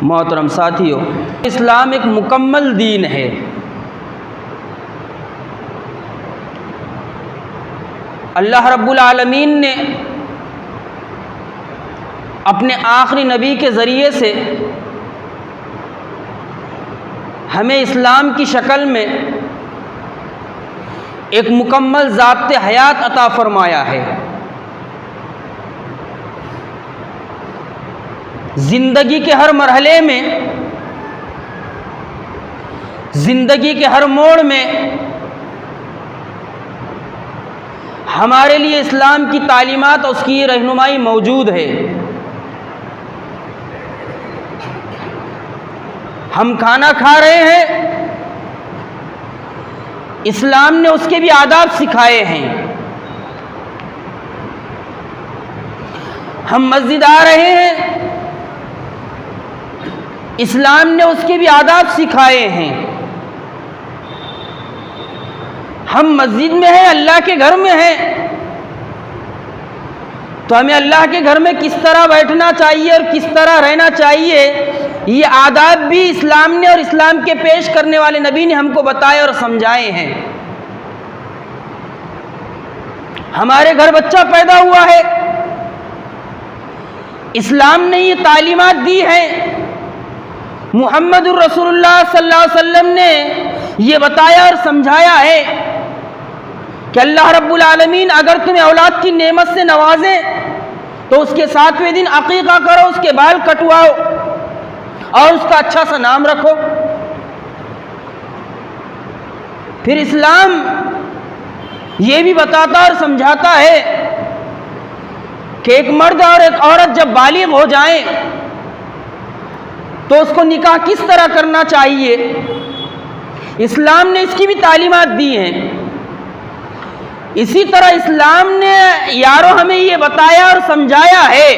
मोहतरम साथियों, इस्लाम एक मुकम्मल दीन है। अल्लाह रब्बुल आलमीन ने अपने आखिरी नबी के ज़रिए से हमें इस्लाम की शक्ल में एक मुकम्मल ज़ाब्ते हयात अता फ़रमाया है। ज़िंदगी के हर मरहले में, ज़िंदगी के हर मोड़ में हमारे लिए इस्लाम की तालीमात और उसकी रहनुमाई मौजूद है। हम खाना खा रहे हैं, इस्लाम ने उसके भी आदाब सिखाए हैं। हम मस्जिद आ रहे हैं, इस्लाम ने उसके भी आदाब सिखाए हैं। हम मस्जिद में हैं, अल्लाह के घर में हैं, तो हमें अल्लाह के घर में किस तरह बैठना चाहिए और किस तरह रहना चाहिए, ये आदाब भी इस्लाम ने और इस्लाम के पेश करने वाले नबी ने हमको बताए और समझाए हैं। हमारे घर बच्चा पैदा हुआ है, इस्लाम ने ये तालीमात दी है। मुहम्मदुर रसूलुल्लाह सल्लल्लाहु अलैहि वसल्लम ने ये बताया और समझाया है कि अल्लाह रब्बुल आलमीन अगर तुम्हें औलाद की नेमत से नवाजे तो उसके 7वें दिन अकीका करो, उसके बाल कटवाओ और उसका अच्छा सा नाम रखो। फिर इस्लाम ये भी बताता और समझाता है कि एक मर्द और एक औरत जब बालिग हो जाएं तो उसको निकाह किस तरह करना चाहिए, इस्लाम ने इसकी भी तालीमात दी हैं। इसी तरह इस्लाम ने यारों हमें ये बताया और समझाया है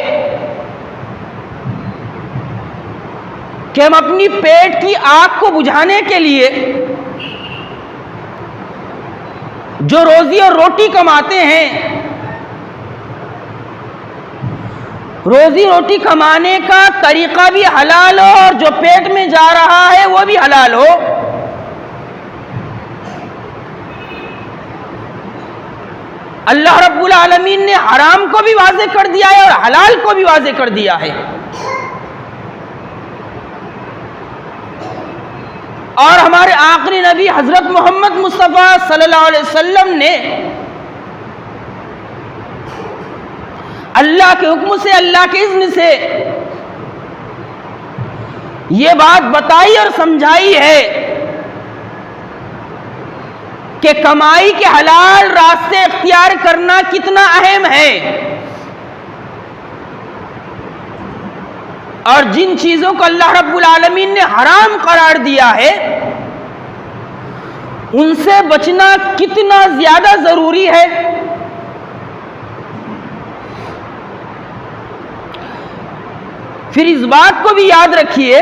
कि हम अपनी पेट की आग को बुझाने के लिए जो रोजी और रोटी कमाते हैं, रोजी रोटी कमाने का तरीका भी हलाल हो और जो पेट में जा रहा है वो भी हलाल हो। अल्लाह रब्बुल आलमीन ने हराम को भी वाज़े कर दिया है और हलाल को भी वाज़े कर दिया है। और हमारे आखिरी नबी हजरत मोहम्मद मुस्तफ़ा सल्लल्लाहु अलैहि वसल्लम ने अल्लाह के हुक्म से, अल्लाह के इज़्न से ये बात बताई और समझाई है कि कमाई के हलाल रास्ते इख्तियार करना कितना अहम है और जिन चीजों को अल्लाह रब्बुल आलमीन ने हराम करार दिया है उनसे बचना कितना ज्यादा जरूरी है। फिर इस बात को भी याद रखिए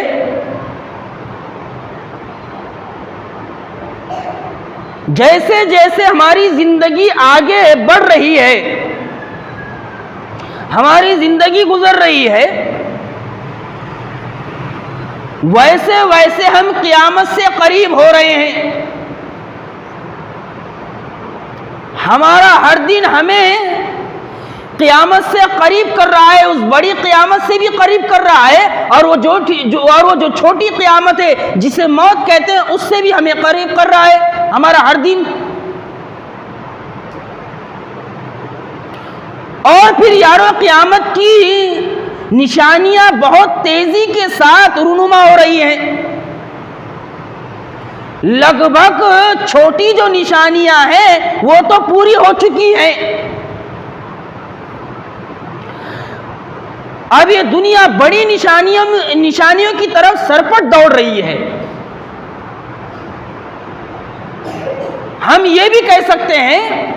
जैसे जैसे हमारी जिंदगी आगे बढ़ रही है, हमारी जिंदगी गुजर रही है, वैसे वैसे हम क़यामत से करीब हो रहे हैं। हमारा हर दिन हमें क़यामत से करीब कर रहा है, उस बड़ी क़यामत से भी करीब कर रहा है, और वो जो छोटी क़यामत है जिसे मौत कहते हैं उससे भी हमें करीब कर रहा है हमारा हर दिन। और फिर यारों क़यामत की निशानियां बहुत तेजी के साथ रूनुमा हो रही हैं। लगभग छोटी जो निशानियां हैं वो तो पूरी हो चुकी हैं। अब ये दुनिया बड़ी निशानियों की तरफ सरपट दौड़ रही है। हम ये भी कह सकते हैं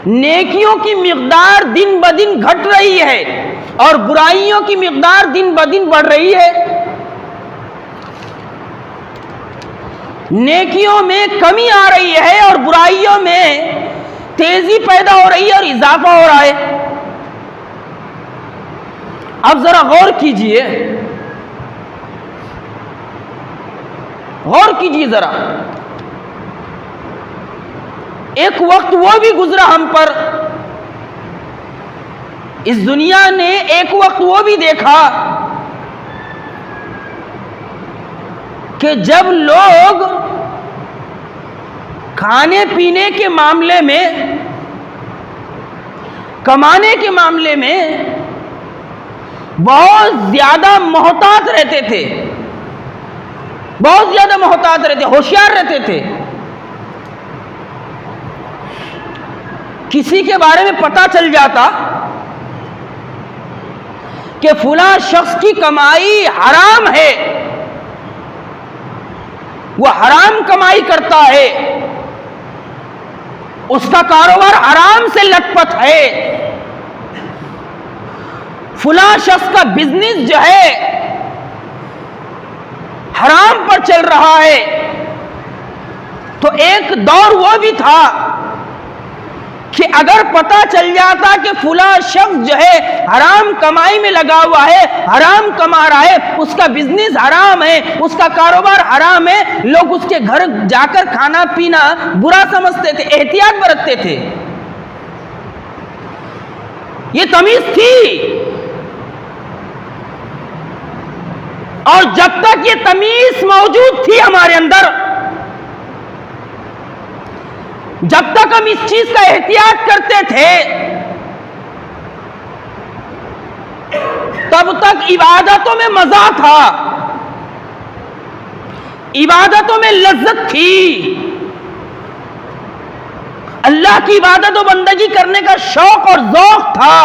नेकियों की मिक़दार दिन ब दिन घट रही है और बुराइयों की मिक़दार दिन ब दिन बढ़ रही है। नेकियों में कमी आ रही है और बुराइयों में तेजी पैदा हो रही है और इजाफा हो रहा है। अब जरा गौर कीजिए, गौर कीजिए जरा, एक वक्त वो भी गुजरा हम पर, इस दुनिया ने एक वक्त वो भी देखा कि जब लोग खाने पीने के मामले में, कमाने के मामले में बहुत ज्यादा मोहतात रहते थे, बहुत ज्यादा मोहतात रहते, होशियार रहते थे। किसी के बारे में पता चल जाता कि फुला शख्स की कमाई हराम है, वो हराम कमाई करता है, उसका कारोबार हराम से लटपट है, फुला शख्स का बिजनेस जो है हराम पर चल रहा है। तो एक दौर वो भी था कि अगर पता चल जाता कि फुला शख्स जो है हराम कमाई में लगा हुआ है, हराम कमा रहा है, उसका बिजनेस हराम है, उसका कारोबार हराम है, लोग उसके घर जाकर खाना पीना बुरा समझते थे, एहतियात बरतते थे। ये तमीज थी, और जब तक ये तमीज मौजूद थी हमारे अंदर, जब तक हम इस चीज का एहतियात करते थे, तब तक इबादतों में मजा था, इबादतों में लज्जत थी, अल्लाह की इबादत और बंदगी करने का शौक और ज़ौक़ था।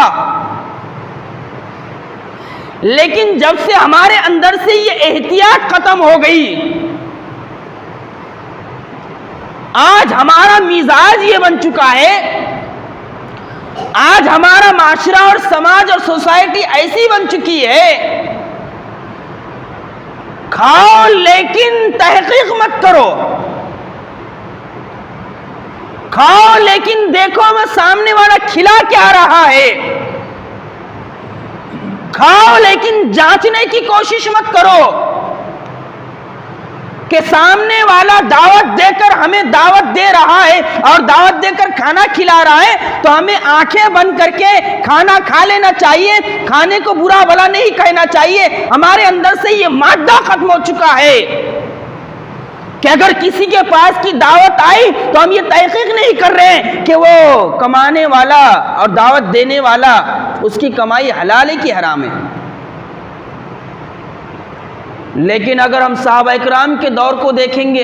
लेकिन जब से हमारे अंदर से ये एहतियात खत्म हो गई, आज हमारा मिजाज ये बन चुका है, आज हमारा माशरा और समाज और सोसाइटी ऐसी बन चुकी है, खाओ लेकिन तहकीक मत करो, खाओ लेकिन देखो मैं सामने वाला खिला क्या रहा है, खाओ लेकिन जांचने की कोशिश मत करो कि सामने वाला दावत देकर हमें दावत दे रहा है और दावत देकर खाना खिला रहा है तो हमें आंखें बंद करके खाना खा लेना चाहिए, खाने को बुरा भला नहीं कहना चाहिए। हमारे अंदर से ये मादा खत्म हो चुका है कि अगर किसी के पास की दावत आई तो हम ये तहकीक नहीं कर रहे हैं कि वो कमाने वाला और दावत देने वाला उसकी कमाई हलाल है कि हराम है। लेकिन अगर हम सहाबा इकराम के दौर को देखेंगे,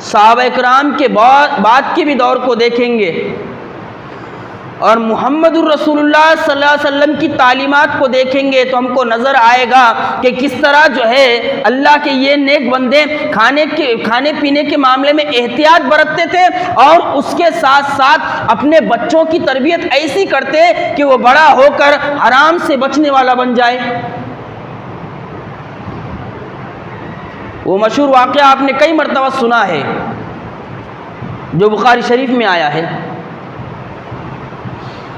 सहाबा इकराम के बाद के भी दौर को देखेंगे और मुहम्मदुर रसूलुल्लाह सल्लल्लाहु अलैहि वसल्लम की तालीमात को देखेंगे तो हमको नज़र आएगा कि किस तरह जो है अल्लाह के ये नेक बंदे खाने पीने के मामले में एहतियात बरतते थे और उसके साथ साथ अपने बच्चों की तरबियत ऐसी करते कि वो बड़ा होकर हराम से बचने वाला बन जाए। वो मशहूर वाक़या आपने कई मरतबा सुना है जो बुखारी शरीफ में आया है।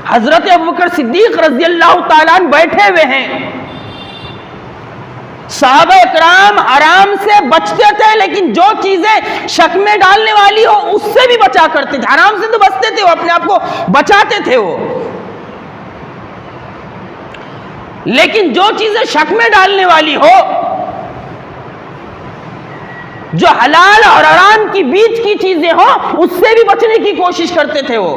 हजरत अबू बकर सिद्दीक रज़ियल्लाहु ताला अन्हु बैठे हुए हैं, सहाबा इकराम हराम से बचते थे लेकिन जो चीजें शक में डालने वाली हो उससे भी बचा करते थे। हराम से तो बचते थे, वो अपने आप को बचाते थे वो, लेकिन जो चीजें शक में डालने वाली हो, जो हलाल और हराम की बीच की चीजें हो, उससे भी बचने की कोशिश करते थे वो।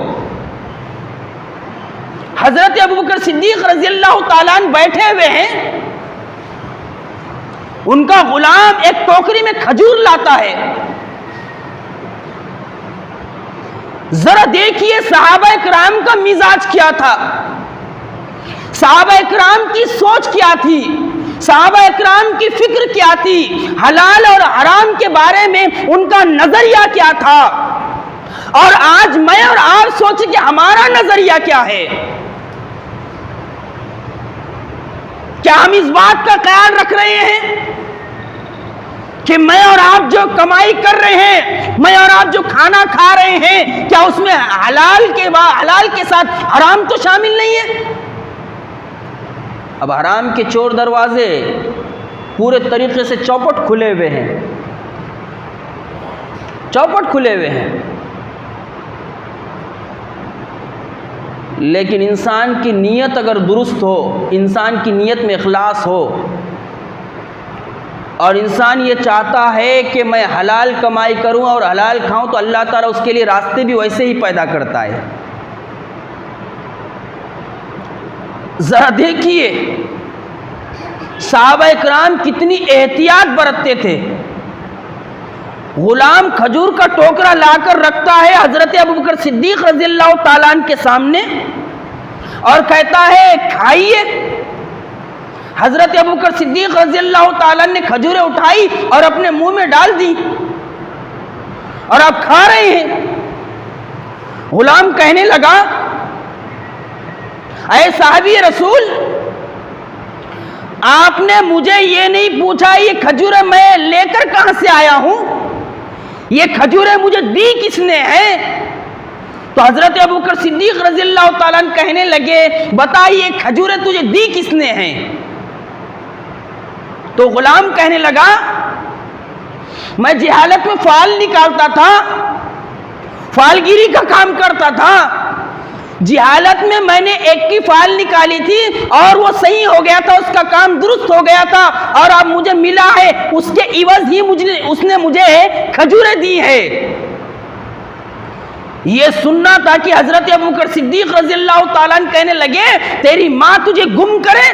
हजरत अबू बकर सिद्दीक रज़ियल्लाहु ताला अन्हु बैठे हुए हैं, उनका गुलाम एक टोकरी में खजूर लाता है। जरा देखिए सहाबा इकराम का मिजाज क्या था, सहाबा इकराम की सोच क्या थी, सहाबा इकराम की फिक्र क्या थी, हलाल और हराम के बारे में उनका नजरिया क्या था। और आज मैं और आप सोचें कि हमारा नजरिया क्या है। क्या हम इस बात का ख्याल रख रहे हैं कि मैं और आप जो कमाई कर रहे हैं, मैं और आप जो खाना खा रहे हैं, क्या उसमें हलाल के साथ हराम तो शामिल नहीं है। अब हराम के चोर दरवाजे पूरे तरीके से चौपट खुले हुए हैं, चौपट खुले हुए हैं। लेकिन इंसान की नीयत अगर दुरुस्त हो, इंसान की नीयत में इखलास हो और इंसान ये चाहता है कि मैं हलाल कमाई करूं और हलाल खाऊं, तो अल्लाह ताला उसके लिए रास्ते भी वैसे ही पैदा करता है। ज़रा देखिए सहाबा इकराम कितनी एहतियात बरतते थे। गुलाम खजूर का टोकरा लाकर रखता है हजरत अबू बकर सिद्दीक रज़ियल्लाहु ताला अन्हु के सामने और कहता है खाइए। हजरत अबू बकर सिद्दीक रज़ियल्लाहु ताला अन्हु ने खजूरें उठाई और अपने मुंह में डाल दी और आप खा रहे हैं। गुलाम कहने लगा, ऐ साहबी रसूल, आपने मुझे ये नहीं पूछा ये खजूरें मैं लेकर कहां से आया हूं, ये खजूरें मुझे दी किसने हैं? तो हजरत अबू बकर सिद्दीक रज़ियल्लाहु ताला अन्हु कहने लगे, बताइए खजूरें तुझे दी किसने हैं? तो गुलाम कहने लगा, मैं जिहालत में फाल निकालता था, फालगिरी का काम करता था। जिहालत में मैंने एक की फाल निकाली थी और वो सही हो गया था, उसका काम दुरुस्त हो गया था और अब मुझे मिला है, उसके इवज ही उसने मुझे खजूरें दी है। ये सुनना था कि हजरत अबू बकर सिद्दीक रज़ियल्लाहु ताला अन्हु कहने लगे, तेरी माँ तुझे गुम करे,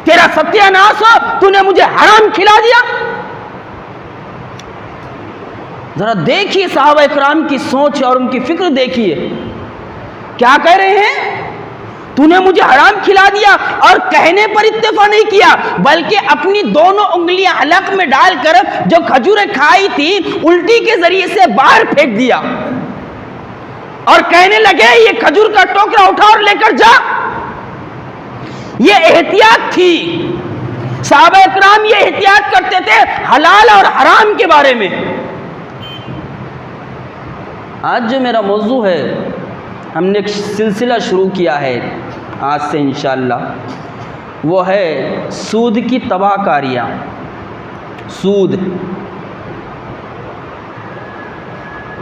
तेरा सत्यानाश हो, तूने मुझे हराम खिला दिया। जरा देखिए सहाबा इकराम की सोच और उनकी फिक्र देखिए, क्या कह रहे हैं? तूने मुझे हराम खिला दिया। और कहने पर इत्तेफा नहीं किया बल्कि अपनी दोनों उंगलियां हलक में डालकर जो खजूरें खाई थी उल्टी के जरिए से बाहर फेंक दिया और कहने लगे, ये खजूर का टोकरा उठा और लेकर जा। ये एहतियात थी। सहाबा इकराम ये एहतियात करते थे हलाल और हराम के बारे में। आज जो मेरा मौजू है, हमने एक सिलसिला शुरू किया है आज से इंशाअल्लाह, वो है सूद की तबाहकारियाँ। सूद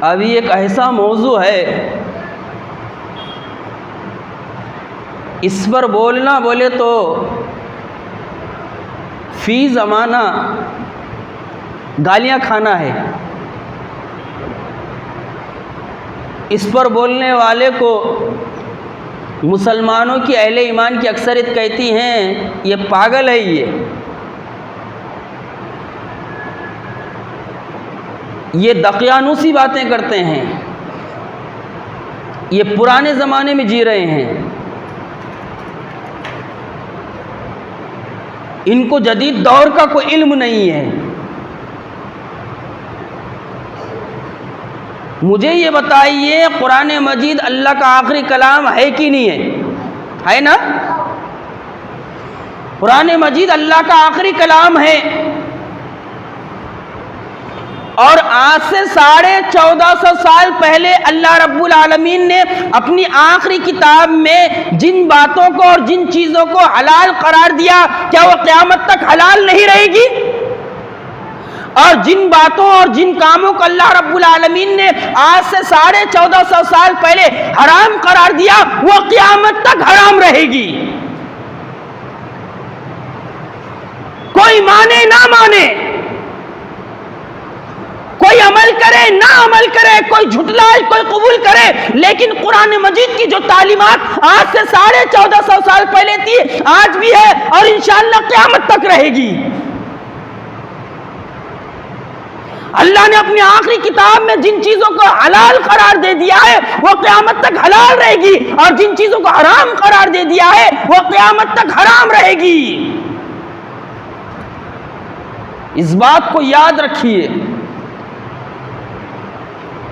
अभी एक ऐसा मौजू है, इस पर बोलना बोले तो फी ज़माना गालियाँ खाना है। इस पर बोलने वाले को मुसलमानों की अहले ईमान की अक्सरियत कहती हैं ये पागल है, ये दकियानूसी बातें करते हैं, ये पुराने ज़माने में जी रहे हैं, इनको जदीद दौर का कोई इल्म नहीं है। मुझे ये बताइए, कुरान मजीद अल्लाह का आखिरी कलाम है कि नहीं है? है ना? कुरान मजीद अल्लाह का आखिरी कलाम है और आज से 1450 साल पहले अल्लाह रब्बुल आलमीन ने अपनी आखिरी किताब में जिन बातों को और जिन चीज़ों को हलाल करार दिया, क्या वो क़यामत तक हलाल नहीं रहेगी? और जिन बातों और जिन कामों को अल्लाह रब्बुल आलमीन ने आज से 1450 साल पहले हराम करार दिया, वो क़यामत तक हराम रहेगी। कोई माने ना माने, कोई अमल करे ना अमल करे, कोई झुटलाए कोई कबूल करे, लेकिन कुरान मजीद की जो तालीमात आज से 1450 साल पहले थी, आज भी है और इंशाअल्लाह क़यामत तक रहेगी। अल्लाह ने अपनी आखिरी किताब में जिन चीजों को हलाल करार दे दिया है वो क़यामत तक हलाल रहेगी और जिन चीजों को हराम करार दे दिया है वो क़यामत तक हराम रहेगी। इस बात को याद रखिए।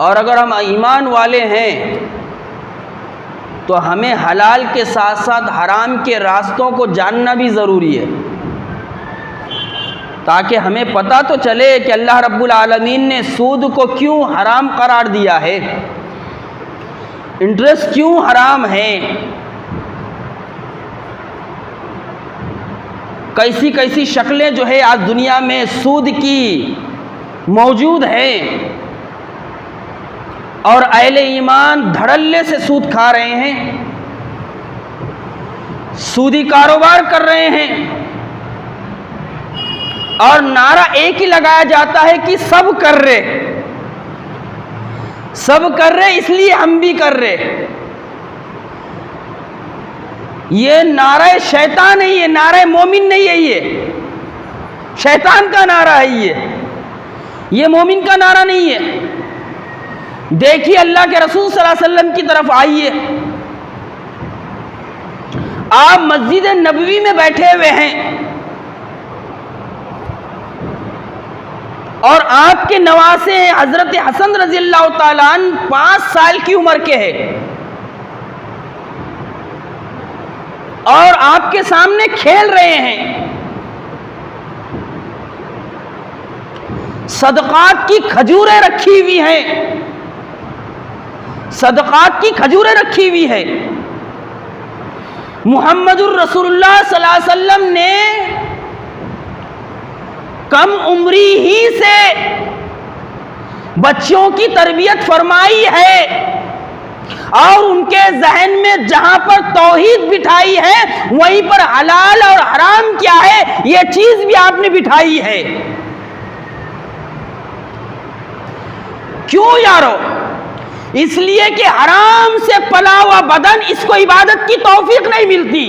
और अगर हम ईमान वाले हैं तो हमें हलाल के साथ साथ हराम के रास्तों को जानना भी ज़रूरी है, ताकि हमें पता तो चले कि अल्लाह रब्बुल आलमीन ने सूद को क्यों हराम करार दिया है, इंटरेस्ट क्यों हराम है। कैसी कैसी शक्लें जो है आज दुनिया में सूद की मौजूद हैं, और अहले ईमान धड़ल्ले से सूद खा रहे हैं, सूदी कारोबार कर रहे हैं, और नारा एक ही लगाया जाता है कि सब कर रहे, सब कर रहे इसलिए हम भी कर रहे। ये नारा शैतान है, ये नारा मोमिन नहीं है, ये शैतान का नारा है, ये मोमिन का नारा नहीं है। देखिए अल्लाह के रसूल सल्लल्लाहु अलैहि वसल्लम की तरफ आइए। आप मस्जिद नबवी में बैठे हुए हैं और आपके नवासे हैं हजरत हसन रज़ियल्लाहु ताला अन्हु, 5 साल की उम्र के हैं, और आपके सामने खेल रहे हैं। सदकात की खजूरें रखी हुई हैं, सदकात की खजूरें रखी हुई है। मुहम्मदुर रसूलुल्लाह सल्लल्लाहु अलैहि वसल्लम ने कम उम्री ही से बच्चों की तरबियत फरमाई है, और उनके जहन में जहां पर तौहीद बिठाई है वहीं पर हलाल और हराम क्या है ये चीज भी आपने बिठाई है। क्यों यारो? इसलिए कि हराम से पला हुआ बदन, इसको इबादत की तौफीक नहीं मिलती।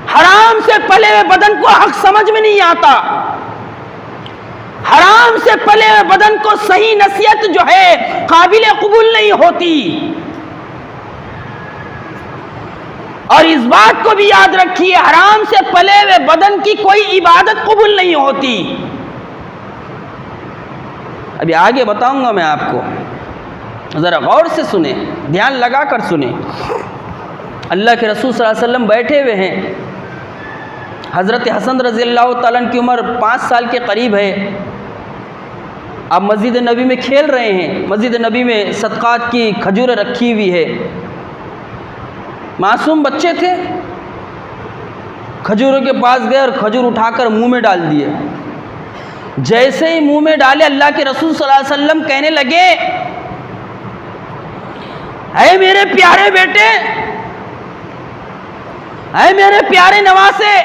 हराम से पले हुए बदन को हक समझ में नहीं आता, हराम से पले हुए बदन को सही नसीहत जो है काबिल कबूल नहीं होती। और इस बात को भी याद रखिए, हराम से पले हुए बदन की कोई इबादत कबूल नहीं होती। अभी आगे बताऊंगा मैं आपको, जरा गौर से सुने, ध्यान लगा कर सुने। अल्लाह के रसूल सल्लल्लाहु अलैहि वसल्लम बैठे हुए हैं, हज़रत हसन रज़ियल्लाहु ताला अन्हु की उम्र 5 साल के करीब है। आप मस्जिद नबी में खेल रहे हैं, मस्जिद नबी में सदकात की खजूरें रखी हुई है। मासूम बच्चे थे, खजूरों के पास गए और खजूर उठाकर मुंह में डाल दिए। जैसे ही मुंह में डाले, अल्लाह के रसूल सल्लल्लाहु अलैहि वसल्लम कहने लगे, ऐ मेरे प्यारे बेटे, ऐ मेरे प्यारे नवासे,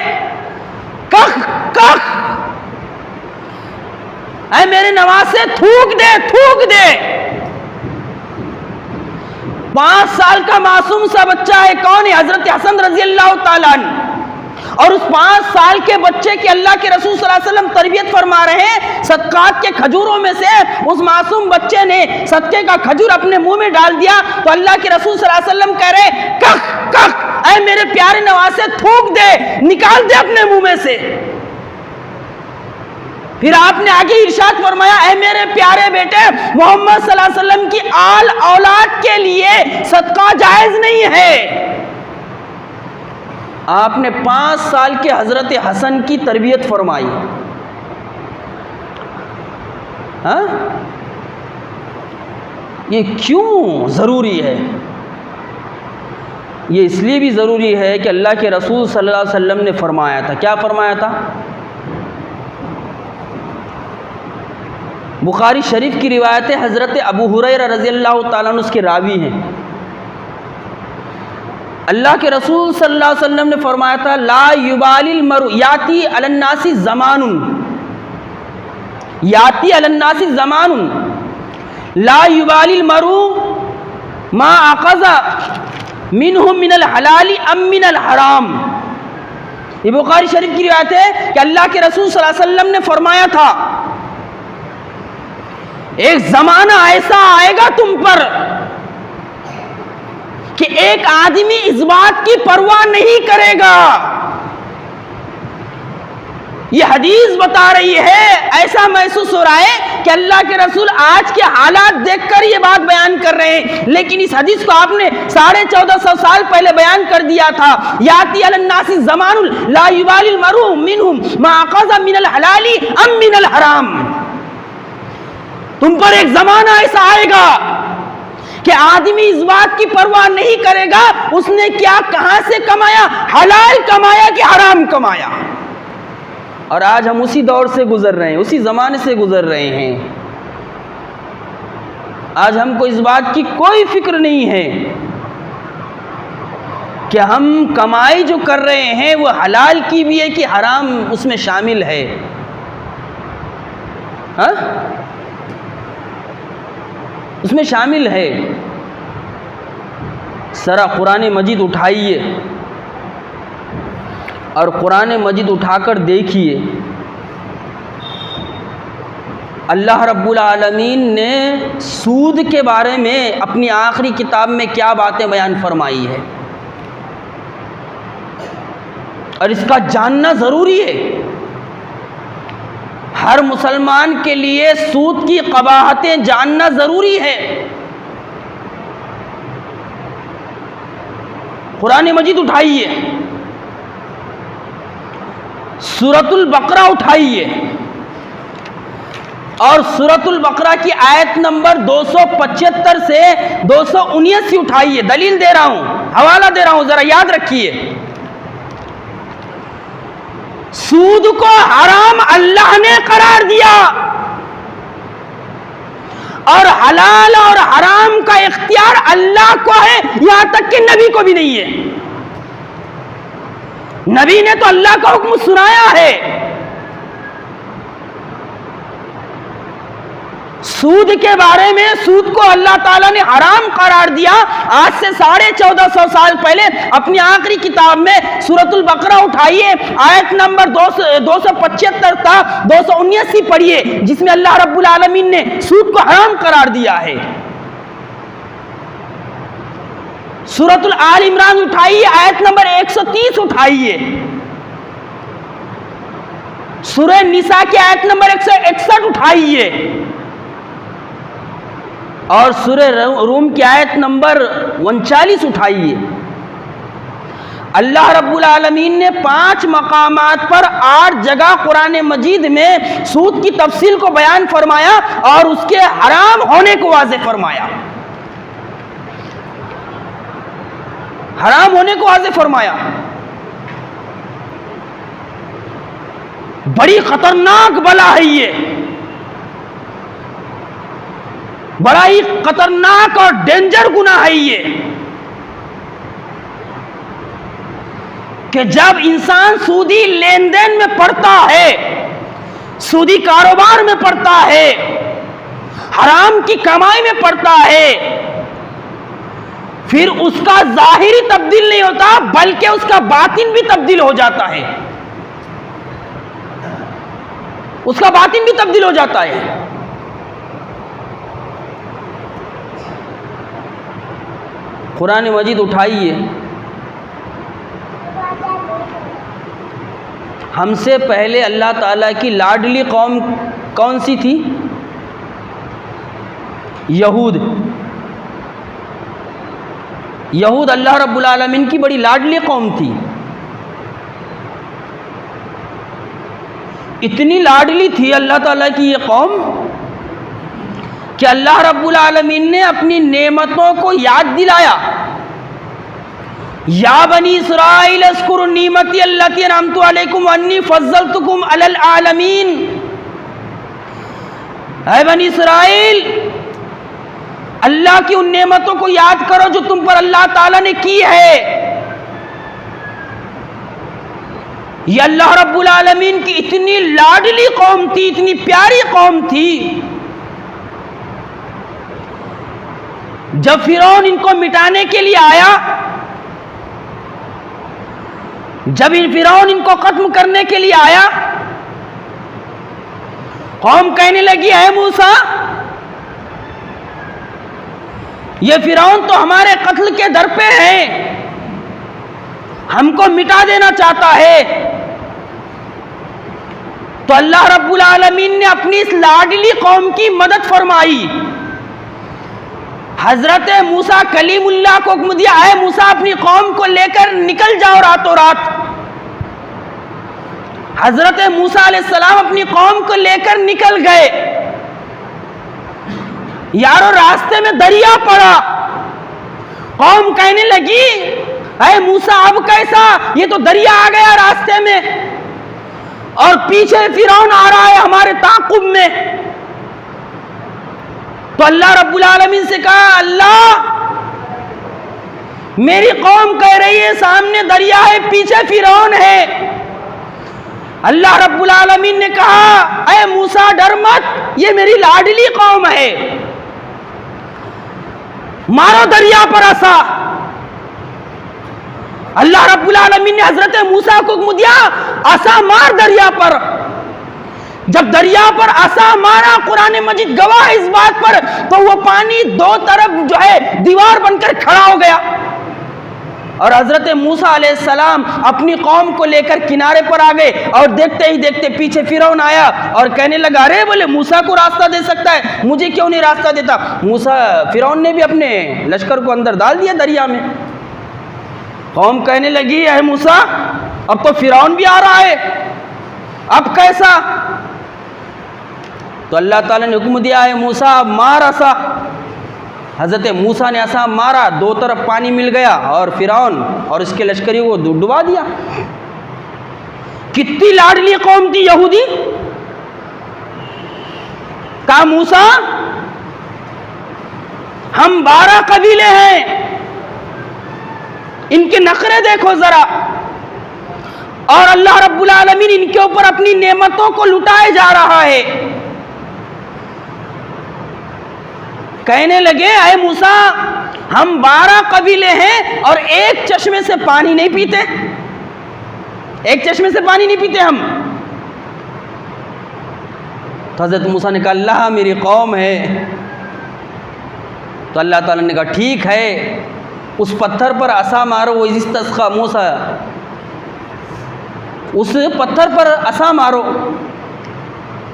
कख कख, ऐ मेरे नवासे थूक दे, थूक दे। 5 साल का मासूम सा बच्चा है। कौन है? हजरत हसन रज़ियल्लाहु ताला अन्हु। और उस 5 साल के बच्चे की अल्लाह के रसूल सल्लल्लाहु अलैहि वसल्लम तरबियत फरमा रहे हैं। सदकात के खजूरों में से उस मासूम बच्चे ने सदके का खजूर अपने मुंह में डाल दिया, तो अल्लाह के रसूल सल्लल्लाहु अलैहि वसल्लम कह रहे, कख कख, ऐ मेरे प्यारे नवासे थूक दे, निकाल दे अपने मुंह में से। फिर आपने आगे इरशाद फरमाया, ऐ मेरे प्यारे बेटे, मोहम्मद सल्लल्लाहु अलैहि वसल्लम की आल औलाद के लिए सदका जायज नहीं है। आपने 5 साल के हजरत हसन की तरबियत फरमाई। हाँ, ये क्यों ज़रूरी है? ये इसलिए भी ज़रूरी है कि अल्लाह के रसूल सल्लल्लाहु अलैहि वसल्लम ने फरमाया था। क्या फरमाया था? बुखारी शरीफ की रिवायत है, हज़रत अबू हुरैरा रज़ियल्लाहु ताला अन्हु उसके रावी हैं। अल्लाह के रसूल सल्लल्लाहु अलैहि वसल्लम ने फरमाया था, ला युबालिल मरु याती अलन्नासी ज़मानुन, याती अलन्नासी ज़मानुन ला युबालिल मरु मा अक़ज़ा मिनहु मिनल हलाली अम मिनल हराम। ये बुखारी शरीफ की रिवायत है कि अल्लाह के रसूल सल्लल्लाहु अलैहि वसल्लम ने फरमाया था, एक ज़माना ऐसा आएगा तुम पर कि एक आदमी इस बात की परवाह नहीं करेगा। ये हदीस बता रही है, ऐसा महसूस हो रहा है कि अल्लाह के रसूल आज के हालात देखकर ये बात बयान कर रहे हैं, लेकिन इस हदीस को आपने 1450 साल पहले बयान कर दिया था। याती अलन्नासी ज़मानुल ला युबालिल मरु मिनहुम मा अक़ज़ा मिनल हलाली अम मिनल हराम। तुम पर एक जमाना ऐसा आएगा कि आदमी इस बात की परवाह नहीं करेगा उसने क्या कहां से कमाया, हलाल कमाया कि हराम कमाया। और आज हम उसी दौर से गुजर रहे हैं, उसी जमाने से गुजर रहे हैं। आज हमको इस बात की कोई फिक्र नहीं है कि हम कमाई जो कर रहे हैं वो हलाल की भी है कि हराम उसमें शामिल है। हाँ, उसमें शामिल है। सरा कुरान मजीद उठाइए और कुरान मजीद उठाकर देखिए, अल्लाह रब्बुल आलमीन ने सूद के बारे में अपनी आखिरी किताब में क्या बातें बयान फरमाई है, और इसका जानना ज़रूरी है। हर मुसलमान के लिए सूद की क़बाहतें जानना ज़रूरी है। कुरान मजीद उठाइए, सूरतुल बकरा उठाइए और सूरतुल बकरा की आयत नंबर 275 से 279 उठाइए। दलील दे रहा हूं, हवाला दे रहा हूं, जरा याद रखिए। सूद को हराम अल्लाह ने करार दिया और हलाल और हराम का इख्तियार अल्लाह को है, यहां तक कि नबी को भी नहीं है। नबी ने तो अल्लाह का हुक्म सुनाया है। सूद के बारे में, सूद को अल्लाह ताला ने हराम करार दिया आज से 1450 साल पहले अपनी आखिरी किताब में। सूरतुल बकरा उठाइए, आयत नंबर 275 था, 279 पढ़िए, जिसमें अल्लाह रब्बुल आलमीन ने सूद को हराम करार दिया है। सूरतुल आल इमरान उठाइए, आयत नंबर 130 उठाइए। सूरह निसा की आयत नंबर 161 उठाइए और सूरह रूम की आयत नंबर 39 उठाइए। अल्लाह रब्बुल आलमीन ने 5 मकामात पर 8 जगह कुरान मजीद में सूद की तफसील को बयान फरमाया और उसके हराम होने को वाज़ेह फरमाया, हराम होने को वाज़ेह फरमाया। बड़ी खतरनाक बला है ये, बड़ा ही खतरनाक और डेंजर गुनाह है ये, कि जब इंसान सूदी लेन देन में पड़ता है, सूदी कारोबार में पड़ता है, हराम की कमाई में पड़ता है, फिर उसका जाहिरी तब्दील नहीं होता बल्कि उसका बातिन भी तब्दील हो जाता है, उसका बातिन भी तब्दील हो जाता है। कुरान मजीद उठाइए, हमसे पहले अल्लाह ताला की लाडली कौम कौन सी थी? यहूद। यहूद अल्लाह रब्बुल आलमीन की बड़ी लाडली कौम थी। इतनी लाडली थी अल्लाह ताला की ये कौम कि अल्लाह रब्बुल आलमीन ने अपनी नेमतों को याद दिलाया। या बनी इस्राईल अस्कुरु निमती अल्लती अनअमतु अलैकुम वन्नी फज़्ज़लतुकुम अलल आलमीन। ऐ बनी इस्राईल, अल्लाह की उन नेमतों को याद करो जो तुम पर अल्लाह ताला ने की है। ये अल्लाह रब्बुल आलमीन की इतनी लाडली कौम थी, इतनी प्यारी कौम थी, जब फिरौन इनको मिटाने के लिए आया, जब फिरौन इनको खत्म करने के लिए आया, कौम कहने लगी है मूसा, ये फिरौन तो हमारे कत्ल के दर पे है, हमको मिटा देना चाहता है। तो अल्लाह रब्बुल आलमीन ने अपनी इस लाडली कौम की मदद फरमाई। हजरत मूसा कलीमुल्लाह को हुक्म दिया, है मूसा अपनी कौम को लेकर निकल जाओ रातों रात। हजरत मूसा अलैहिस्सलाम अपनी कौम को लेकर निकल गए। यारो रास्ते में दरिया पड़ा, कौम कहने लगी अरे मूसा अब कैसा, ये तो दरिया आ गया रास्ते में और पीछे फिरौन आ रहा है हमारे ताक़ुब में। तो अल्लाह रब्बुल आलमीन से कहा, अल्लाह मेरी कौम कह रही है सामने दरिया है, पीछे फिरौन है। अल्लाह रब्बुल आलमीन ने कहा, अरे मूसा डर मत, ये मेरी लाडली कौम है, मारो दरिया पर असा। अल्लाह रब्बुल आलमीन ने हजरत मूसा को हुक्म दिया, असा मार दरिया पर। जब दरिया पर असा मारा, कुरान मजीद गवाह इस बात पर, तो वो पानी दो तरफ जो है दीवार बनकर खड़ा हो गया और हजरत मूसा अलैहिस्सलाम अपनी कौम को लेकर किनारे पर आ गए। और देखते ही देखते पीछे फिरौन आया और कहने लगा, अरे बोले मूसा को रास्ता दे सकता है, मुझे क्यों नहीं रास्ता देता। फिरौन ने भी अपने लश्कर को अंदर डाल दिया दरिया में। कौम कहने लगी, अरे मूसा अब तो फिरौन भी आ रहा है, अब कैसा। तो अल्लाह ताला ने हुक्म दिया है, मूसा मार असा। हजरत मूसा ने असा मारा, दो तरफ पानी मिल गया और फिरौन और इसके लश्करियों को डुबा दिया। कितनी लाडली कौम थी यहूदी। कहा, मूसा हम 12 कबीले हैं, इनके नखरे देखो जरा, और अल्लाह रब्बुल आलमीन इनके ऊपर अपनी नेमतों को लुटाए जा रहा है। कहने लगे, अरे मूसा हम 12 कबीले हैं और एक चश्मे से पानी नहीं पीते, एक चश्मे से पानी नहीं पीते हम। तो हजरत मूसा ने कहा, अल्लाह मेरी कौम है। तो अल्लाह ताला ने कहा, ठीक है, उस पत्थर पर असा मारो, वो इस्तस्का मूसा, उस पत्थर पर असा मारो।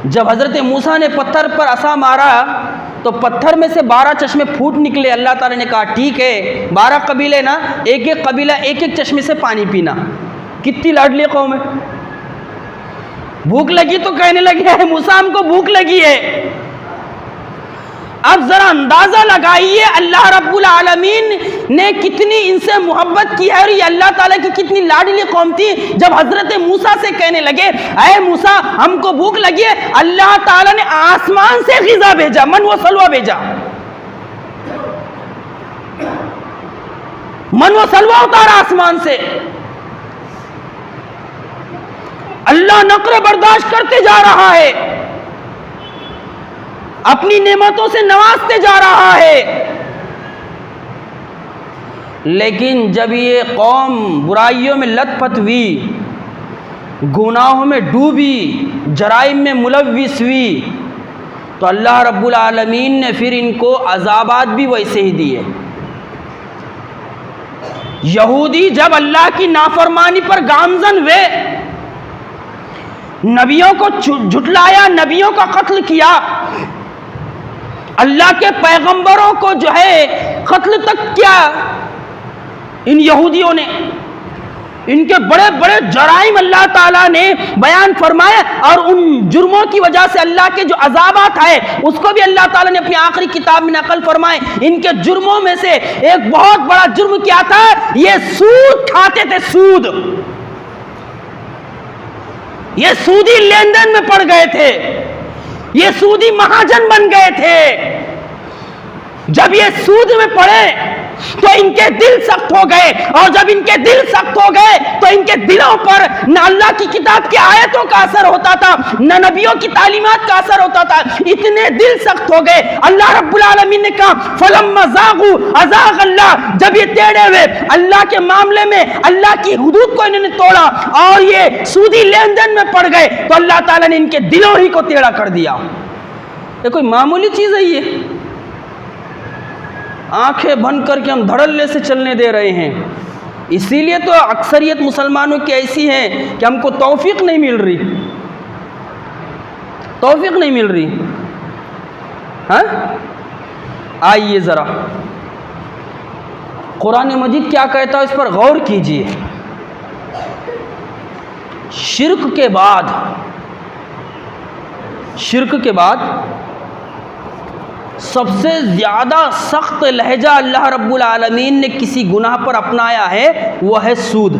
जब हजरत मूसा ने पत्थर पर असा मारा तो पत्थर में से 12 चश्मे फूट निकले। अल्लाह ताला ने कहा, ठीक है, 12 कबीले ना, एक एक कबीला एक एक चश्मे से पानी पीना। कितनी लाडली कौम है। भूख लगी तो कहने लगी है, मूसा हमको भूख लगी है। अब जरा अंदाजा लगाइए अल्लाह रब्बुल आलमीन ने कितनी इनसे मोहब्बत की है और ये अल्लाह ताला की कितनी लाडली कौम थी। जब हजरत मूसा से कहने लगे, अरे मूसा हमको भूख लगी है, अल्लाह ताला ने आसमान से ग़िज़ा भेजा, मन व सलवा भेजा, मन व सलवा उतारा आसमान से। अल्लाह नक़्र बर्दाश्त करते जा रहा है, अपनी नेमतों से नवाजते जा रहा है। लेकिन जब ये कौम बुराइयों में लथपथ हुई, गुनाहों में डूबी, जराइम में मुलव्विस हुई, तो अल्लाह रब्बुल आलमीन ने फिर इनको अज़ाबात भी वैसे ही दिए। यहूदी जब अल्लाह की नाफरमानी पर गामजन हुए, नबियों को झुटलाया, नबियों का कत्ल किया, अल्लाह के पैगंबरों को जो है कत्ल तक किया इन यहूदियों ने। इनके बड़े बड़े जराइम अल्लाह ताला ने बयान फरमाए और उन जुर्मों की वजह से अल्लाह के जो अज़ाबात है उसको भी अल्लाह ताला ने अपनी आखिरी किताब में नकल फरमाए। इनके जुर्मों में से एक बहुत बड़ा जुर्म क्या था, ये सूद खाते थे, सूद। ये सूदी लेन देन में पड़ गए थे, ये सूदी महाजन बन गए थे। जब ये सूद में पड़े तो इनके दिल सख्त हो गए, और जब इनके दिल सख्त हो गए तो इनके दिलों पर न अल्लाह की किताब की आयतों का असर होता था, न नबियों की तालीमात का असर होता था। इतने दिल सख्त हो गए। अल्लाह रब्बुल आलमीन ने कहा, फलम्मा ज़ागू अज़ाग़ अल्लाह, जब ये टेढ़े हुए अल्लाह के मामले में, अल्लाह की हुदूद को इन्होंने तोड़ा और ये सूदी लेन देन में पड़ गए, तो अल्लाह ताला ने इनके दिलों ही को टेढ़ा कर दिया। ये कोई मामूली चीज़ है? ये आंखें बंद करके हम धड़ल्ले से चलने दे रहे हैं। इसीलिए तो अक्सरियत मुसलमानों की ऐसी है कि हमको तौफीक नहीं मिल रही, तौफीक नहीं मिल रही। हाँ, आइए ज़रा कुरान मजीद क्या कहता है इस पर गौर कीजिए। शिर्क के बाद सबसे ज़्यादा सख्त लहजा अल्लाह रब्बुल आलमीन ने किसी गुनाह पर अपनाया है वह है सूद।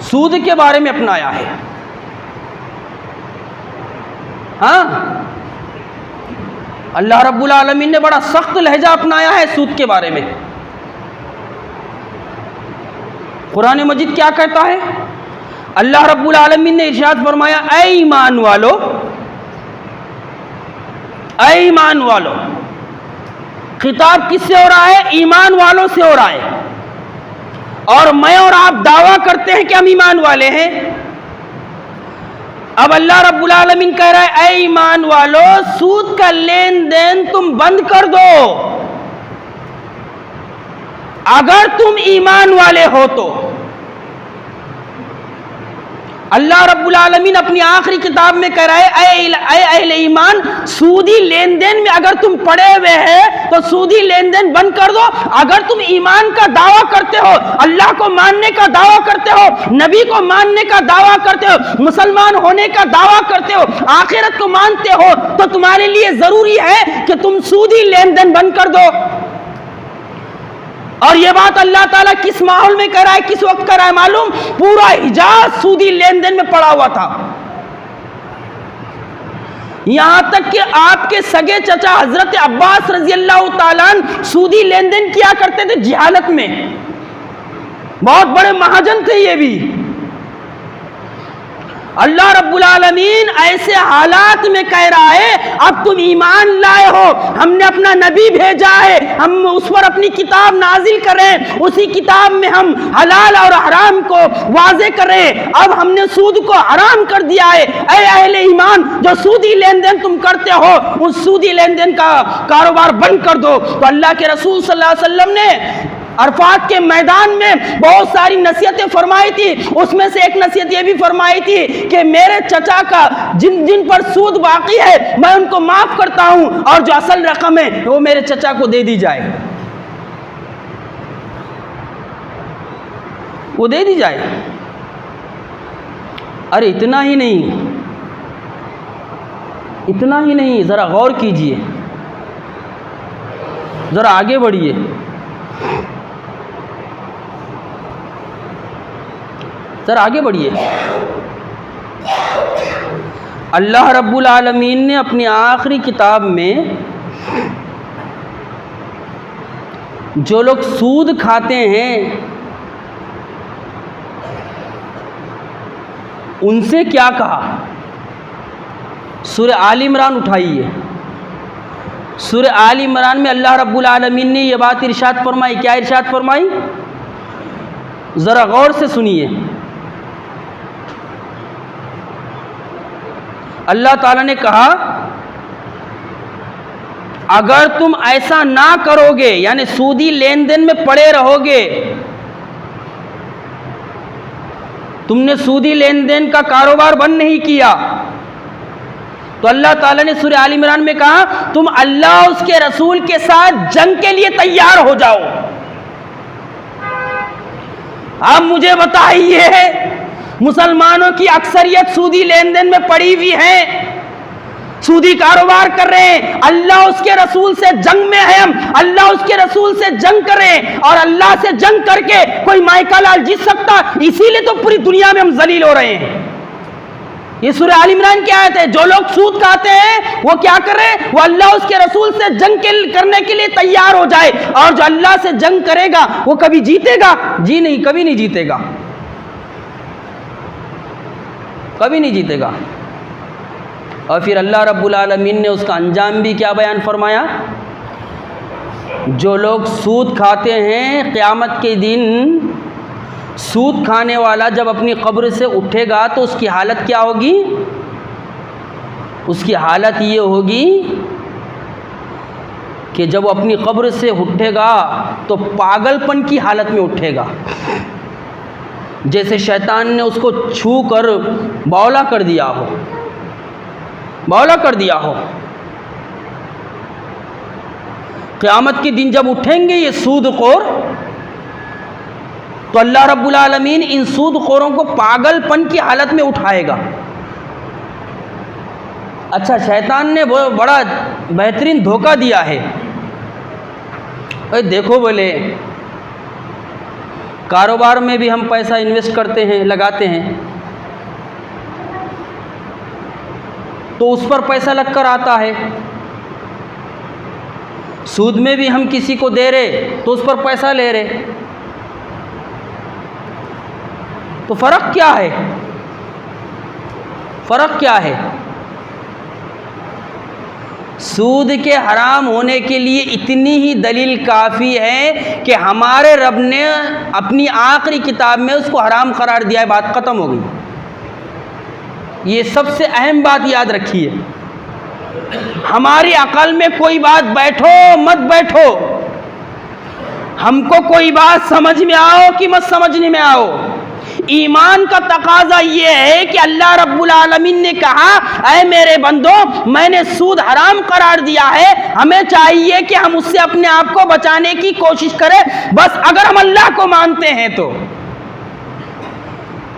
सूद के बारे में अपनाया है। हाँ, अल्लाह रब्बुल आलमीन ने बड़ा सख्त लहजा अपनाया है सूद के बारे में। कुरान मजीद क्या कहता है? अल्लाह रब्बुल आलमीन ने इरशाद फरमाया, ऐ ईमान वालो, ऐ ईमान वालो। खिताब किससे हो रहा है? ईमान वालों से हो रहा है। और मैं और आप दावा करते हैं कि हम ईमान वाले हैं। अब अल्लाह रब्बुल आलमीन कह रहा है, ऐ ईमान वालो, सूद का लेन देन तुम बंद कर दो अगर तुम ईमान वाले हो तो। अल्लाह रब्बुल आलमीन अपनी आखिरी किताब में कह रहा है, ऐ अहले ईमान, सूदी लेन देन में अगर तुम पड़े हुए हैं तो सूदी लेन देन बंद कर दो। अगर तुम ईमान का दावा करते हो, अल्लाह को मानने का दावा करते हो, नबी को मानने का दावा करते हो, मुसलमान होने का दावा करते हो, आखिरत को मानते हो, तो तुम्हारे लिए जरूरी है कि तुम सूदी लेन देन बंद कर दो। और यह बात अल्लाह ताला किस माहौल में कर रहा है, किस वक्त कर रहा है मालूम? पूरा हिजाज सूदी लेन देन में पड़ा हुआ था। यहां तक कि आपके सगे चचा हजरत अब्बास रजी अल्लाह ताला अन्हु सूदी लेन देन किया करते थे जिहालत में। बहुत बड़े महाजन थे ये भी। अल्लाह रब्बुल आलमीन ऐसे हालात में कह रहा है, अब तुम ईमान लाए हो, हमने अपना नबी भेजा है, हम उस पर अपनी किताब नाजिल करें, उसी किताब में हम हलाल और हराम को वाज़े करें। अब हमने सूद को हराम कर दिया है। ऐ अहले ईमान, जो सूदी लेन देन तुम करते हो, उस सूदी लेन देन का कारोबार बंद कर दो। तो अल्लाह के रसूल सल्लल्लाहु अलैहि वसल्लम ने अरफात के मैदान में बहुत सारी नसीहतें फरमाई थी। उसमें से एक नसीहत ये भी फरमाई थी कि मेरे चचा का जिन पर सूद बाकी है मैं उनको माफ करता हूं, और जो असल रकम है वो मेरे चचा को दे दी जाए, वो दे दी जाए। अरे इतना ही नहीं, इतना ही नहीं, जरा गौर कीजिए, जरा आगे बढ़िए। सर आगे बढ़िए। अल्लाह रब्बुल आलमीन ने अपनी आखिरी किताब में जो लोग सूद खाते हैं उनसे क्या कहा? सूरह आल इमरान उठाइए। सूरह आल इमरान में अल्लाह रब्बुल आलमीन ने यह बात इरशाद फरमाई। क्या इरशाद फरमाई? ज़रा गौर से सुनिए। अल्लाह ताला ने कहा, अगर तुम ऐसा ना करोगे, यानी सूदी लेन देन में पड़े रहोगे, तुमने सूदी लेन देन का कारोबार बंद नहीं किया, तो अल्लाह ताला ने सूरह आल इमरान में कहा, तुम अल्लाह उसके रसूल के साथ जंग के लिए तैयार हो जाओ। अब मुझे बताइए, मुसलमानों की अक्सरियत सूदी लेन देन में पड़ी हुई है, सूदी कारोबार कर रहे हैं। अल्लाह उसके रसूल से जंग में है, हम अल्लाह उसके रसूल से जंग करें, और अल्लाह से जंग करके कोई माइका लाल जीत सकता? इसीलिए तो पूरी दुनिया में हम जलील हो रहे हैं। ये सूरह आल इमरान की आयत है। जो लोग सूद खाते हैं वो क्या कर रहे हैं? वो अल्लाह उसके रसूल से जंग करने के लिए तैयार हो जाए, और जो अल्लाह से जंग करेगा वो कभी जीतेगा? जी नहीं, कभी नहीं जीतेगा, कभी नहीं जीतेगा। और फिर अल्लाह रब्बुल आलमीन ने उसका अंजाम भी क्या बयान फरमाया? जो लोग सूद खाते हैं, क़यामत के दिन सूद खाने वाला जब अपनी कब्र से उठेगा तो उसकी हालत क्या होगी? उसकी हालत ये होगी कि जब वो अपनी कब्र से उठेगा तो पागलपन की हालत में उठेगा, जैसे शैतान ने उसको छू कर बौला कर दिया हो, बौला कर दिया हो। क़यामत के दिन जब उठेंगे ये सूदखोर, तो अल्लाह रब्बुल आलमीन इन सूदखोरों को पागलपन की हालत में उठाएगा। अच्छा, शैतान ने वो बड़ा बेहतरीन धोखा दिया है। अरे देखो बोले, कारोबार में भी हम पैसा इन्वेस्ट करते हैं, लगाते हैं, तो उस पर पैसा लगकर आता है। सूद में भी हम किसी को दे रहे तो उस पर पैसा ले रहे। तो फर्क क्या है? फर्क क्या है? सूद के हराम होने के लिए इतनी ही दलील काफ़ी है कि हमारे रब ने अपनी आखिरी किताब में उसको हराम करार दिया है। बात ख़त्म हो गई। ये सबसे अहम बात याद रखिए। हमारी अकल में कोई बात बैठो मत बैठो, हमको कोई बात समझ में आओ कि मत समझने में आओ, ईमान का तकाजा ये है कि अल्लाह रब्बुल आलमीन ने कहा, ऐ मेरे बंदो, मैंने सूद हराम करार दिया है। हमें चाहिए कि हम उससे अपने आप को बचाने की कोशिश करें। बस अगर हम अल्लाह को मानते हैं तो,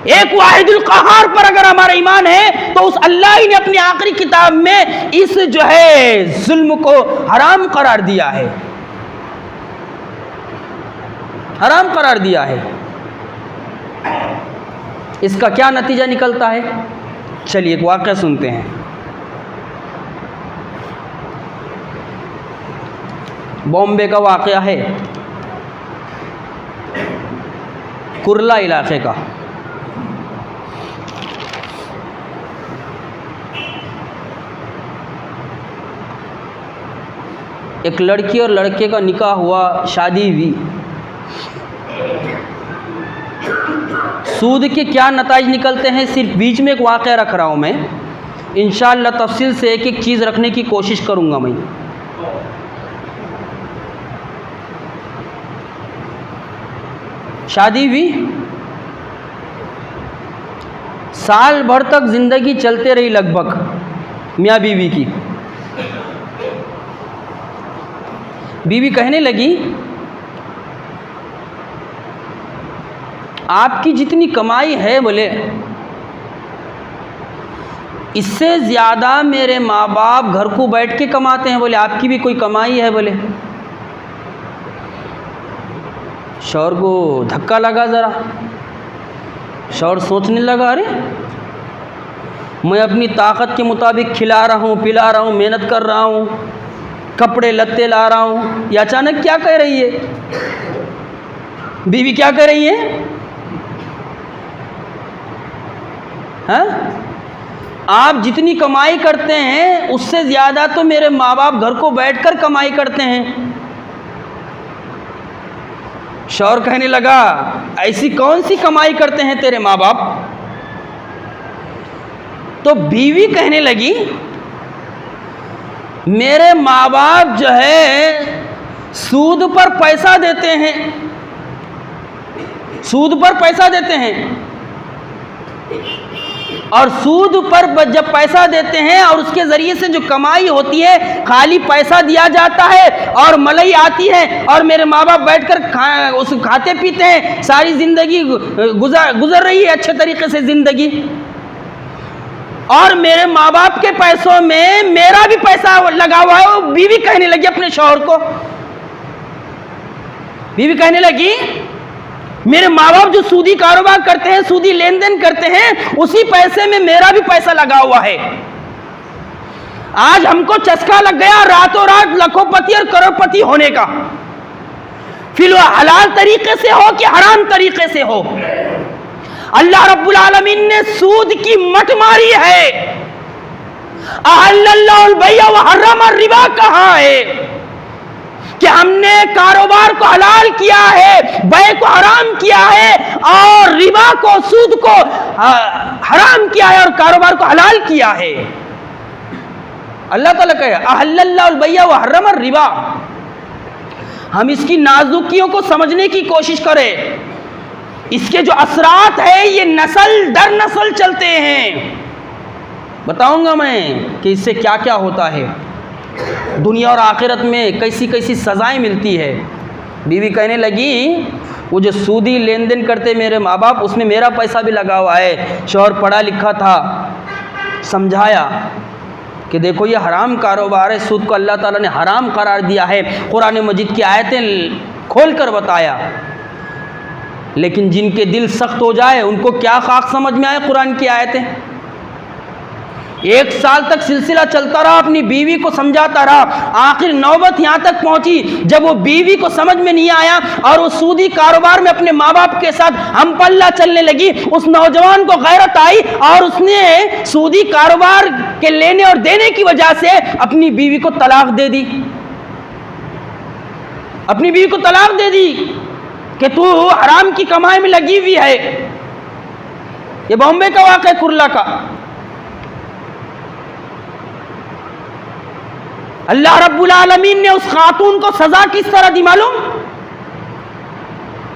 एक वाहिदुल क़हार पर अगर हमारा ईमान है, तो उस अल्लाह ही ने अपनी आखिरी किताब में इस जो है जुल्म को हराम करार दिया है, हराम करार दिया है। इसका क्या नतीजा निकलता है? चलिए एक वाक़या सुनते हैं। बॉम्बे का वाक़या है, कुर्ला इलाके का। एक लड़की और लड़के का निकाह हुआ, शादी हुई। सूद के क्या नताइज निकलते हैं, सिर्फ बीच में एक वाक़या रख रहा हूँ मैं। इंशाअल्लाह तफसील से एक एक चीज़ रखने की कोशिश करूँगा मैं। शादी हुई, साल भर तक ज़िंदगी चलते रही लगभग मियाँ बीवी की। बीवी कहने लगी, आपकी जितनी कमाई है बोले, इससे ज़्यादा मेरे माँ बाप घर को बैठ के कमाते हैं। बोले आपकी भी कोई कमाई है? बोले शौहर को धक्का लगा ज़रा। शौहर सोचने लगा, अरे मैं अपनी ताकत के मुताबिक खिला रहा हूँ, पिला रहा हूँ, मेहनत कर रहा हूँ, कपड़े लत्ते ला रहा हूँ, ये अचानक क्या कह रही है? बीवी क्या कह रही है? हाँ, आप जितनी कमाई करते हैं उससे ज़्यादा तो मेरे माँ बाप घर को बैठकर कमाई करते हैं। शौहर कहने लगा, ऐसी कौन सी कमाई करते हैं तेरे माँ बाप? तो बीवी कहने लगी, मेरे माँ बाप जो है सूद पर पैसा देते हैं, सूद पर पैसा देते हैं, और सूद पर जब पैसा देते हैं और उसके ज़रिए से जो कमाई होती है, खाली पैसा दिया जाता है और मलाई आती है और मेरे माँ बाप बैठकर उस खाते पीते हैं, सारी ज़िंदगी गुजर रही है अच्छे तरीके से ज़िंदगी। और मेरे माँ बाप के पैसों में मेरा भी पैसा लगा हुआ है। वो बीवी कहने लगी अपने शौहर को, बीवी कहने लगी, मेरे माँ बाप जो सूदी कारोबार करते हैं, सूदी लेन देन करते हैं, उसी पैसे में मेरा भी पैसा लगा हुआ है। आज हमको चस्का लग गया रातों रात लखोपति और करोड़पति होने का, फिर वो हलाल तरीके से हो कि हराम तरीके से हो। अल्लाह रब्बुल आलमीन ने सूद की मट मारी है। अहल्लल्लाहुल बैअ व हर्रम रिबा कहा है कि हमने कारोबार को हलाल किया है, बै को हराम किया है, और रिबा को, सूद को हराम किया है और कारोबार को हलाल किया है। अल्लाह ताला कहे अहल्लल्लाहुल बैअ व हर्रम रिबा। हम इसकी नाजुकियों को समझने की कोशिश करें। इसके जो असरात है ये नस्ल दर नस्ल चलते हैं। बताऊंगा मैं कि इससे क्या क्या होता है, दुनिया और आखिरत में कैसी कैसी सज़ाएं मिलती है। बीवी कहने लगी, वो जो सूदी लेन देन करते मेरे माँ बाप, उसमें मेरा पैसा भी लगा हुआ है। शौहर पढ़ा लिखा था, समझाया, कि देखो ये हराम कारोबार है, सूद को अल्लाह ताला ने हराम करार दिया है, कुरान मजीद की आयतें खोल कर बताया। लेकिन जिनके दिल सख्त हो जाए उनको क्या खाक समझ में आए कुरान की आयतें। 1 साल तक सिलसिला चलता रहा, अपनी बीवी को समझाता रहा, आखिर नौबत यहाँ तक पहुँची जब वो बीवी को समझ में नहीं आया और वो सूदी कारोबार में अपने माँ बाप के साथ हम पल्ला चलने लगी। उस नौजवान को गैरत आई और उसने सूदी कारोबार के लेने और देने की वजह से अपनी बीवी को तलाक दे दी। अपनी बीवी को तलाक दे दी कि तू हराम की कमाई में लगी हुई है। ये बॉम्बे का वाक़या, कुर्ला का। अल्लाह रब्बुल आलमीन ने उस खातून को सजा किस तरह दी मालूम?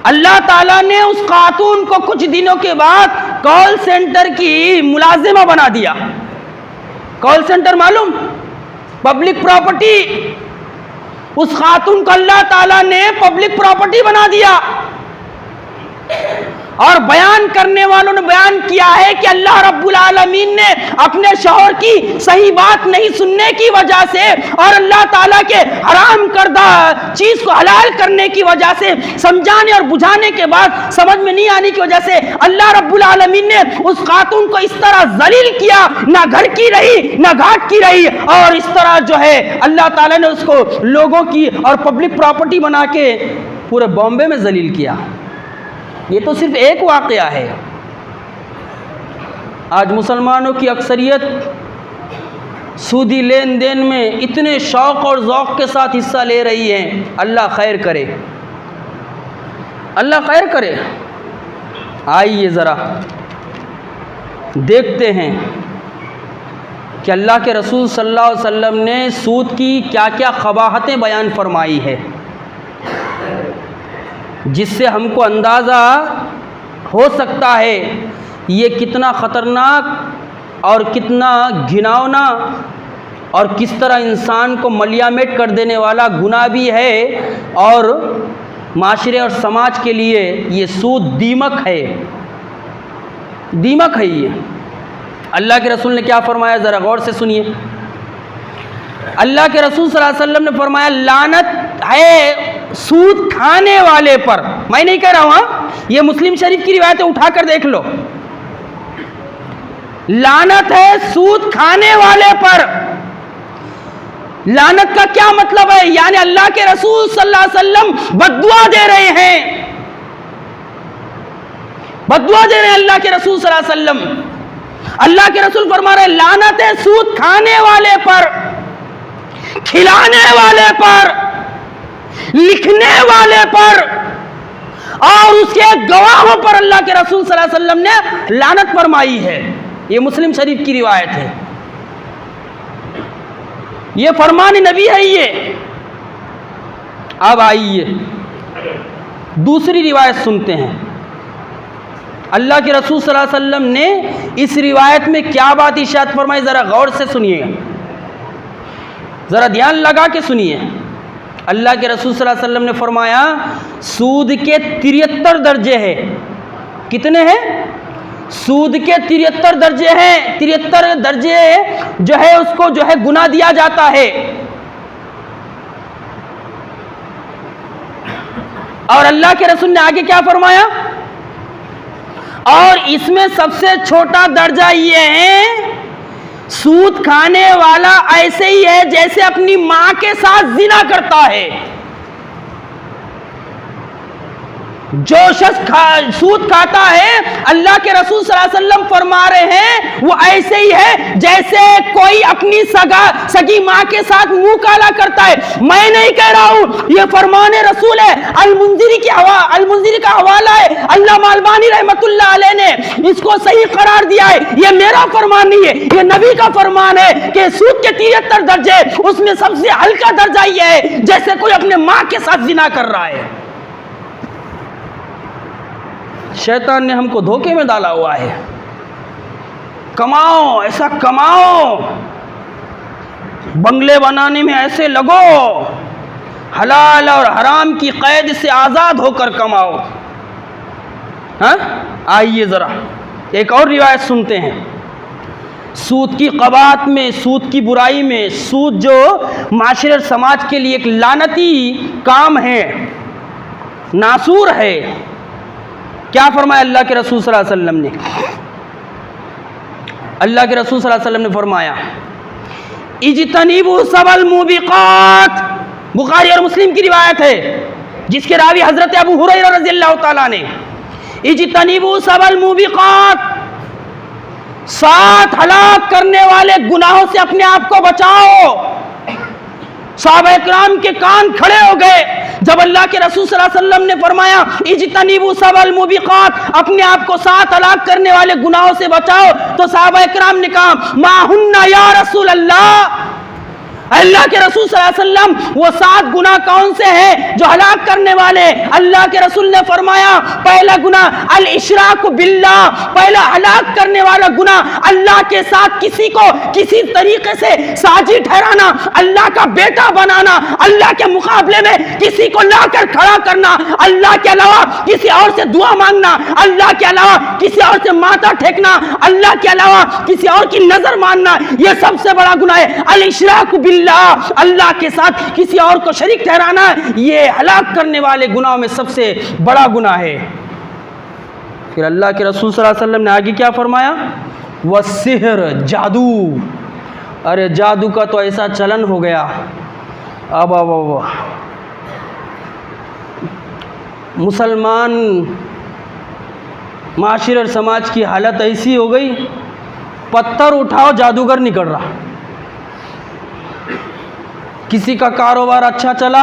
अल्लाह ताला ने उस खातून को कुछ दिनों के बाद कॉल सेंटर की मुलाजिमा बना दिया। कॉल सेंटर मालूम? Public property. उस खातून को अल्लाह ताला ने पब्लिक प्रॉपर्टी बना दिया। और बयान करने वालों ने बयान किया है कि अल्लाह रब्बुल आलमीन ने अपने शौहर की सही बात नहीं सुनने की वजह से और अल्लाह ताला के हराम करदा चीज को हलाल करने की वजह से, समझाने और बुझाने के बाद समझ में नहीं आने की वजह से अल्लाह रब्बुल आलमीन ने उस खातून को इस तरह जलील किया, ना घर की रही ना घाट की रही, और इस तरह जो है अल्लाह ताला ने उसको लोगों की और पब्लिक प्रॉपर्टी बना के पूरे बॉम्बे में जलील किया। ये तो सिर्फ एक वाक़या है। आज मुसलमानों की अक्सरियत सूदी लेन देन में इतने शौक़ और ज़ौक़ के साथ हिस्सा ले रही है। अल्लाह खैर करे, अल्लाह खैर करे। आइए ज़रा देखते हैं कि अल्लाह के रसूल सल्लल्लाहु अलैहि वसल्लम ने सूद की क्या क्या क़बाहतें बयान फरमाई है, जिससे हमको अंदाज़ा हो सकता है ये कितना ख़तरनाक और कितना घिनौना और किस तरह इंसान को मलियामेट कर देने वाला गुनाह भी है, और माशरे और समाज के लिए ये सूद दीमक है, दीमक है ये। अल्लाह के रसूल ने क्या फरमाया, ज़रा गौर से सुनिए। अल्लाह के रसूल सल्लल्लाहु अलैहि वसल्लम ने फरमाया, लानत है सूद खाने वाले पर। मैं नहीं कह रहा हूं, ये मुस्लिम शरीफ की रिवायतें उठाकर देख लो। लानत है सूद खाने वाले पर। लानत का क्या मतलब है? यानी अल्लाह के रसूल सल्लल्लाहु अलैहि वसल्लम बद्दुआ दे रहे हैं, बद्दुआ दे रहे हैं अल्लाह के रसूल सल्लल्लाहु अलैहि वसल्लम। अल्लाह के रसूल फरमा रहे लानत है सूद खाने वाले पर, खिलाने वाले पर, लिखने वाले पर और उसके गवाहों पर अल्लाह के रसूल सल्लल्लाहु अलैहि वसल्लम ने लानत फरमाई है। ये मुस्लिम शरीफ की रिवायत है, ये फरमान नबी है ये। अब आइए दूसरी रिवायत सुनते हैं। अल्लाह के रसूल सल्लल्लाहु अलैहि वसल्लम ने इस रिवायत में क्या बात इरशाद फरमाई, ज़रा गौर से सुनिएगा, ज़रा ध्यान लगा के सुनिए। अल्लाह के रसूल सल्लल्लाहु अलैहि वसल्लम ने फरमाया सूद के 73 दर्जे हैं। कितने हैं? सूद के 73 दर्जे हैं। 73 दर्जे जो है उसको जो है गुनाह दिया जाता है। और अल्लाह के रसूल ने आगे क्या फरमाया, और इसमें सबसे छोटा दर्जा ये है सूद खाने वाला ऐसे ही है जैसे अपनी मां के साथ जिना करता है। जो शख्स सूद खाता है अल्लाह के रसूल सल्लल्लाहु अलैहि वसल्लम फरमा रहे हैं वो ऐसे ही है जैसे कोई अपनी सगी मां के साथ मुंह काला करता है। मैं नहीं कह रहा हूं, ये फरमान रसूल है। अल-मुंज़िरी का हवाला है, अल्लामा अलबानी रहमतुल्लाह अलैह ने इसको सही करार दिया है। ये मेरा फरमान नहीं है, ये नबी का फरमान है कि सूद के 73 दर्जे, उसमें सबसे हल्का दर्जा ये है जैसे कोई अपने मां के साथ जिना कर रहा है। शैतान ने हमको धोखे में डाला हुआ है। कमाओ, ऐसा कमाओ, बंगले बनाने में ऐसे लगो, हलाल और हराम की कैद से आज़ाद होकर कमाओ। हाँ, आइए ज़रा एक और रिवायत सुनते हैं। सूद की क़बात में, सूद की बुराई में, सूद जो माशरे और समाज के लिए एक लानती काम है, नासूर है। क्या फरमाया अल्लाह के रसूल सल्लल्लाहु अलैहि वसल्लम ने? अल्लाह के रसूल सल्लल्लाहु अलैहि वसल्लम ने फरमाया इज्तनीबू सबल मुबिकात, बुखारी और मुस्लिम की रिवायत है जिसके रावी हजरत अबू हुरैरा रज़ियल्लाहु ताला ने, इज्तनीबू सबल मुबिकात, 7 हलाक करने वाले गुनाहों से अपने आप को बचाओ। सहाबा इकराम के कान खड़े हो गए जब अल्लाह के रसूल सल्लल्लाहु अलैहि वसल्लम ने फरमाया इज्तनीबू सबल मुबिकात, अपने आप को 7 हलाक करने वाले गुनाहों से बचाओ। तो सहाबा इकराम ने कहा मा हुन्ना या रसूल अल्लाह, अल्लाह के रसूल सल्लल्लाहु अलैहि वसल्लम वो 7 गुनाह कौन से हैं जो हलाक करने वाले? अल्लाह के रसूल ने फरमाया पहला गुनाह अल इशराक बिल्लाह, पहला हलाक करने वाला गुनाह अल्लाह के साथ किसी को किसी तरीके से साझी ठहराना, अल्लाह का बेटा बनाना, अल्लाह के मुकाबले में किसी को लाकर खड़ा करना, अल्लाह के अलावा किसी और से दुआ मांगना, अल्लाह के अलावा किसी और से माथा टेकना, अल्लाह के अलावा किसी और की नजर मानना, यह सबसे बड़ा गुनाह है। अल इशराक बिल्लाह, अल्लाह के साथ किसी और को शरीक ठहराना, ये हलाक करने वाले गुनाहों में सबसे बड़ा गुनाह है। फिर अल्लाह के रसूल सल्लल्लाहु अलैहि वसल्लम ने आगे क्या फरमाया? वसिहर, जादू। अरे जादू का तो ऐसा चलन हो गया, अब मुसलमान माशरे और समाज की हालत ऐसी हो गई, पत्थर उठाओ जादूगर निकल रहा। किसी का कारोबार अच्छा चला,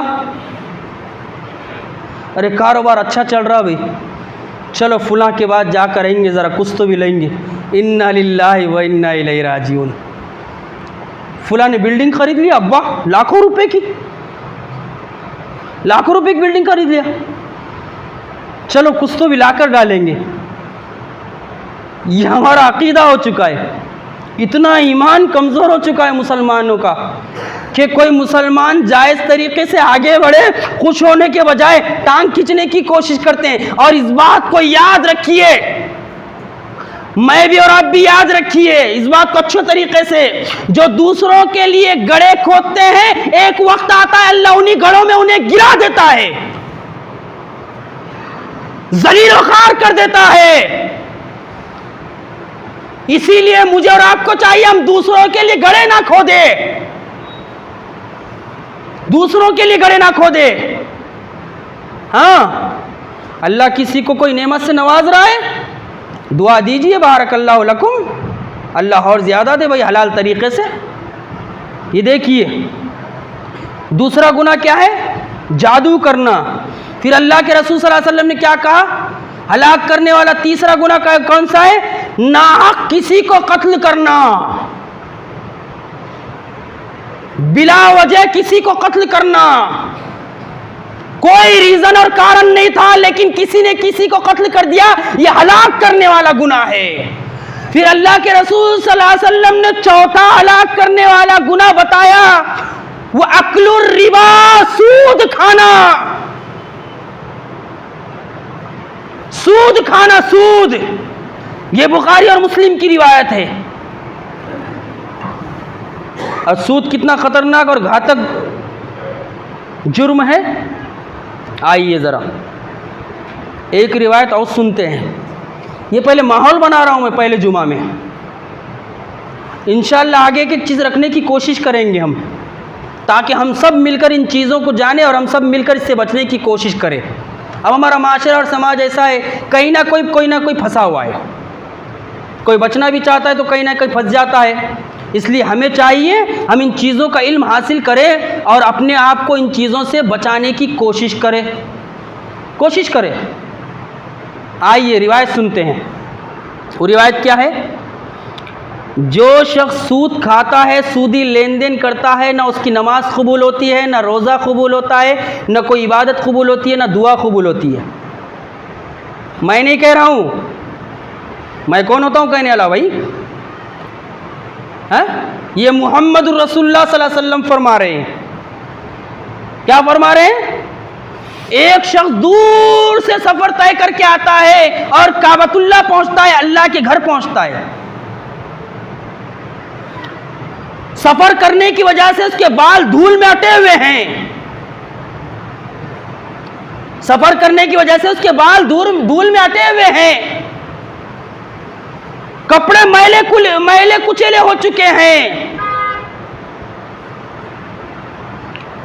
अरे कारोबार अच्छा चल रहा भाई, चलो फुला के बाद जा करेंगे, ज़रा कुछ तो भी लेंगे। इन्ना लिल्लाहि व इन्ना इलैहि राजिऊन। फुला ने बिल्डिंग खरीद लिया, अब्बा लाखों रुपए की, लाखों रुपए की बिल्डिंग खरीद लिया, चलो कुछ तो भी लाकर डालेंगे। ये हमारा अकीदा हो चुका है। इतना ईमान कमज़ोर हो चुका है मुसलमानों का कि कोई मुसलमान जायज़ तरीके से आगे बढ़े, खुश होने के बजाय टांग खींचने की कोशिश करते हैं। और इस बात को याद रखिए, मैं भी और आप भी याद रखिए इस बात को अच्छे तरीके से, जो दूसरों के लिए गड्ढे खोदते हैं, एक वक्त आता है अल्लाह उन्हीं गड्ढों में उन्हें गिरा देता है, जलील और खार कर देता है। इसीलिए मुझे और आपको चाहिए हम दूसरों के लिए गड्ढे ना खोदे, दूसरों के लिए गड्ढे ना खोदे। हाँ, अल्लाह किसी को कोई नेमत से नवाज रहा है, दुआ दीजिए बारकल्लाहु लकुम, अल्लाह और ज़्यादा दे भाई हलाल तरीके से। ये देखिए दूसरा गुनाह क्या है? जादू करना। फिर अल्लाह के रसूल सल्लल्लाहु अलैहि वसल्लम ने क्या कहा? हलाक करने वाला तीसरा गुनाह कौन सा है? नाहक किसी को कत्ल करना, बिला वजह किसी को कत्ल करना, कोई रीजन और कारण नहीं था लेकिन किसी ने किसी को कत्ल कर दिया, यह हलाक करने वाला गुनाह है। फिर अल्लाह के रसूल सल्लल्लाहु अलैहि वसल्लम ने चौथा हलाक करने वाला गुनाह बताया, वो अक्लुर रिबा, सूद खाना, सूद खाना, सूद। ये बुखारी और मुस्लिम की रिवायत है। और सूद कितना खतरनाक और घातक जुर्म है, आइए ज़रा एक रिवायत और सुनते हैं। ये पहले माहौल बना रहा हूँ मैं पहले जुमा में, इंशाअल्लाह आगे की चीज़ रखने की कोशिश करेंगे हम, ताकि हम सब मिलकर इन चीज़ों को जाने और हम सब मिलकर इससे बचने की कोशिश करें। अब हमारा माशरा और समाज ऐसा है, कहीं ना कोई फंसा हुआ है, कोई बचना भी चाहता है तो कहीं ना कहीं फंस जाता है। इसलिए हमें चाहिए हम इन चीज़ों का इल्म हासिल करें और अपने आप को इन चीज़ों से बचाने की कोशिश करें। आइए रिवायत सुनते हैं। वो रिवायत क्या है? जो शख्स सूद खाता है, सूदी लेन देन करता है, ना उसकी नमाज कबूल होती है, ना रोज़ा कबूल होता है, ना कोई इबादत कबूल होती है, ना दुआ कबूल होती है। मैं नहीं कह रहा हूँ, मैं कौन होता हूँ कहने वाला भाई? है ये मोहम्मद रसूलुल्लाह सल्लल्लाहु अलैहि वसल्लम फरमा रहे हैं। क्या फरमा रहे हैं? एक शख्स दूर से सफर तय करके आता है और काबतुल्लाह पहुंचता है, अल्लाह के घर पहुंचता है। सफर करने की वजह से उसके बाल धूल में अटे हुए हैं, सफर करने की वजह से उसके बाल धूल में अटे हुए हैं, कपड़े मैले कुचेले हो चुके हैं,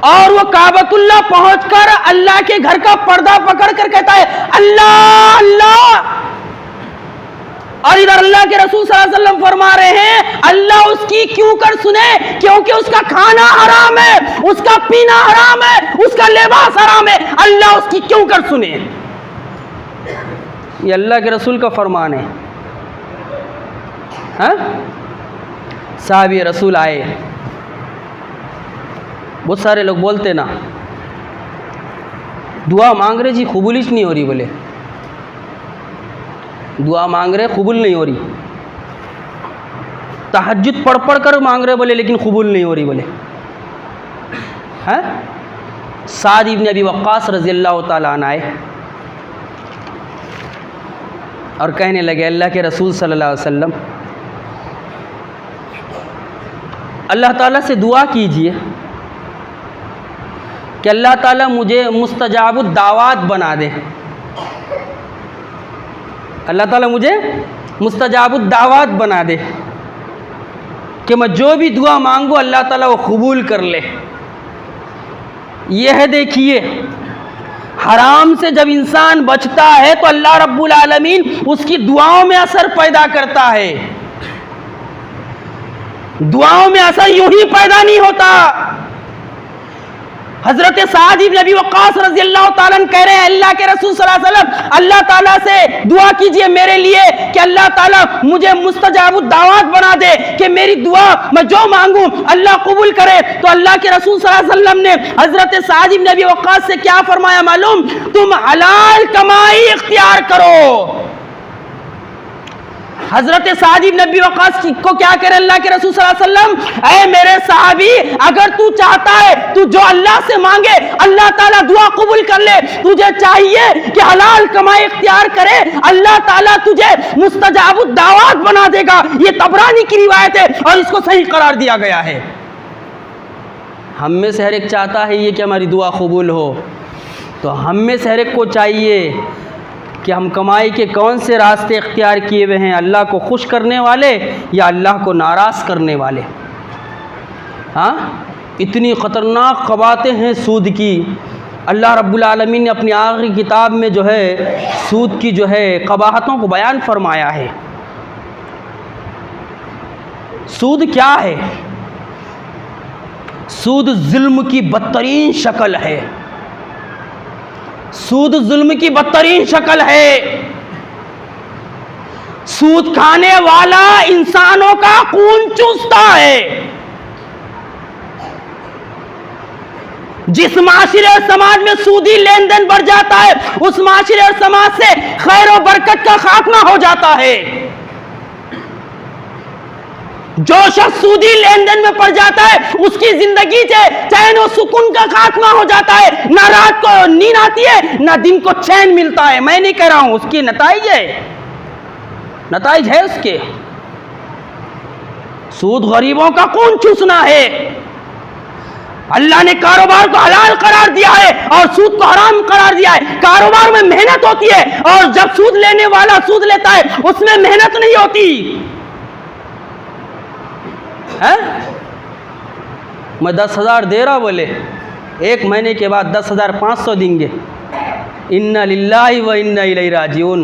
और वो काबतुल्लाह पहुंचकर अल्लाह के घर का पर्दा पकड़कर कहता है अल्लाह अल्लाह। और इधर अल्लाह के रसूल सल्लल्लाहु अलैहि वसल्लम फरमा रहे हैं अल्लाह उसकी क्यों कर सुने, क्योंकि उसका खाना हराम है, उसका पीना हराम है, उसका लिबास हराम है, अल्लाह उसकी क्यों कर सुने। ये अल्लाह के रसूल का फरमान है। हाँ, साहब रसूल आए, बहुत सारे लोग बोलते ना दुआ मांग रहे जी कबूलिश नहीं हो रही, बोले दुआ मांग रहे कबूल नहीं हो रही, तहज्जुद पढ़ पढ़ कर मांग रहे बोले लेकिन कबूल नहीं हो रही, बोले हैं। साद इब्न अबी वक्कास रज़ी अल्लाह ताला अन्हु आए और कहने लगे अल्लाह के रसूल सल्लल्लाहु अलैहि वसल्लम, अल्लाह ताला से दुआ कीजिए कि अल्लाह ताला मुझे मुस्तजाबुद दावात बना दे, अल्लाह ताला मुझे मुस्तजाबुद दावात बना दे कि मैं जो भी दुआ मांगूँ अल्लाह ताला वो कबूल कर ले। यह देखिए हराम से जब इंसान बचता है तो अल्लाह रब्बुल आलमीन उसकी दुआओं में असर पैदा करता है। दुआओं में असर यूं ही पैदा नहीं होता। हजरत साद इब्न अबी वक्कास रज़ी अल्लाह ताला अन्हु कह रहे हैं अल्लाह के रसूल सल्लल्लाहु अलैहि वसल्लम अल्लाह ताला से दुआ कीजिए मेरे लिए कि अल्लाह ताला मुझे मुस्तजाबुद दावात बना दे कि मेरी दुआ मैं जो मांगूं अल्लाह कबूल करे। तो अल्लाह के रसूल सल्लल्लाहु अलैहि वसल्लम ने हजरत साद इब्न अबी वक्कास से क्या फरमाया मालूम, तुम हलाल कमाई इख्तियार करो। हजरत साद इब्न अबी वक्कास को क्या करे अल्लाह के रसूल सल्लल्लाहु अलैहि वसल्लम, ऐ मेरे सहाबी अगर तू चाहता है तू जो अल्लाह से मांगे अल्लाह ताला दुआ कबूल कर ले, तुझे चाहिए कि हलाल कमाई इख्तियार करे, अल्लाह ताला तुझे मुस्तजाबुद दावात बना देगा। ये तबरानी की रिवायत है और इसको सही करार दिया गया है। हम में से हर एक चाहता है ये कि हमारी दुआ कबूल हो, तो हम में से हर एक को चाहिए कि हम कमाई के कौन से रास्ते इख्तियार किए हुए हैं, अल्लाह को खुश करने वाले या अल्लाह को नाराज़ करने वाले। हाँ, इतनी ख़तरनाक क़बातें हैं सूद की। अल्लाह रब्बुल आलमीन ने अपनी आखिरी किताब में जो है सूद की जो है क़बाहतों को बयान फरमाया है। सूद क्या है? सूद जुल्म की बदतरीन शक्ल है। सूद जुल्म की बदतरीन शक्ल है। सूद खाने वाला इंसानों का खून चूसता है। जिस माशरे और समाज में सूदी लेन देन बढ़ जाता है उस माशरे और समाज से खैर और बरकत का खात्मा हो जाता है। जो शख्स सूदी लेन देन में पड़ जाता है उसकी जिंदगी से चैन और सुकून का खात्मा हो जाता है। ना रात को नींद आती है ना दिन को चैन मिलता है। मैं नहीं कह रहा हूं, उसकी नताइज है उसके। सूद गरीबों का खून चूसना है। अल्लाह ने कारोबार को हलाल करार दिया है और सूद को हराम करार दिया है। कारोबार में मेहनत होती है और जब सूद लेने वाला सूद लेता है उसमें मेहनत नहीं होती है। मैं 10,000 दे रहा, बोले 1 महीने के बाद 10,500 देंगे। इन्ना लिल्लाहि व इन्ना इलैहि राजिऊन।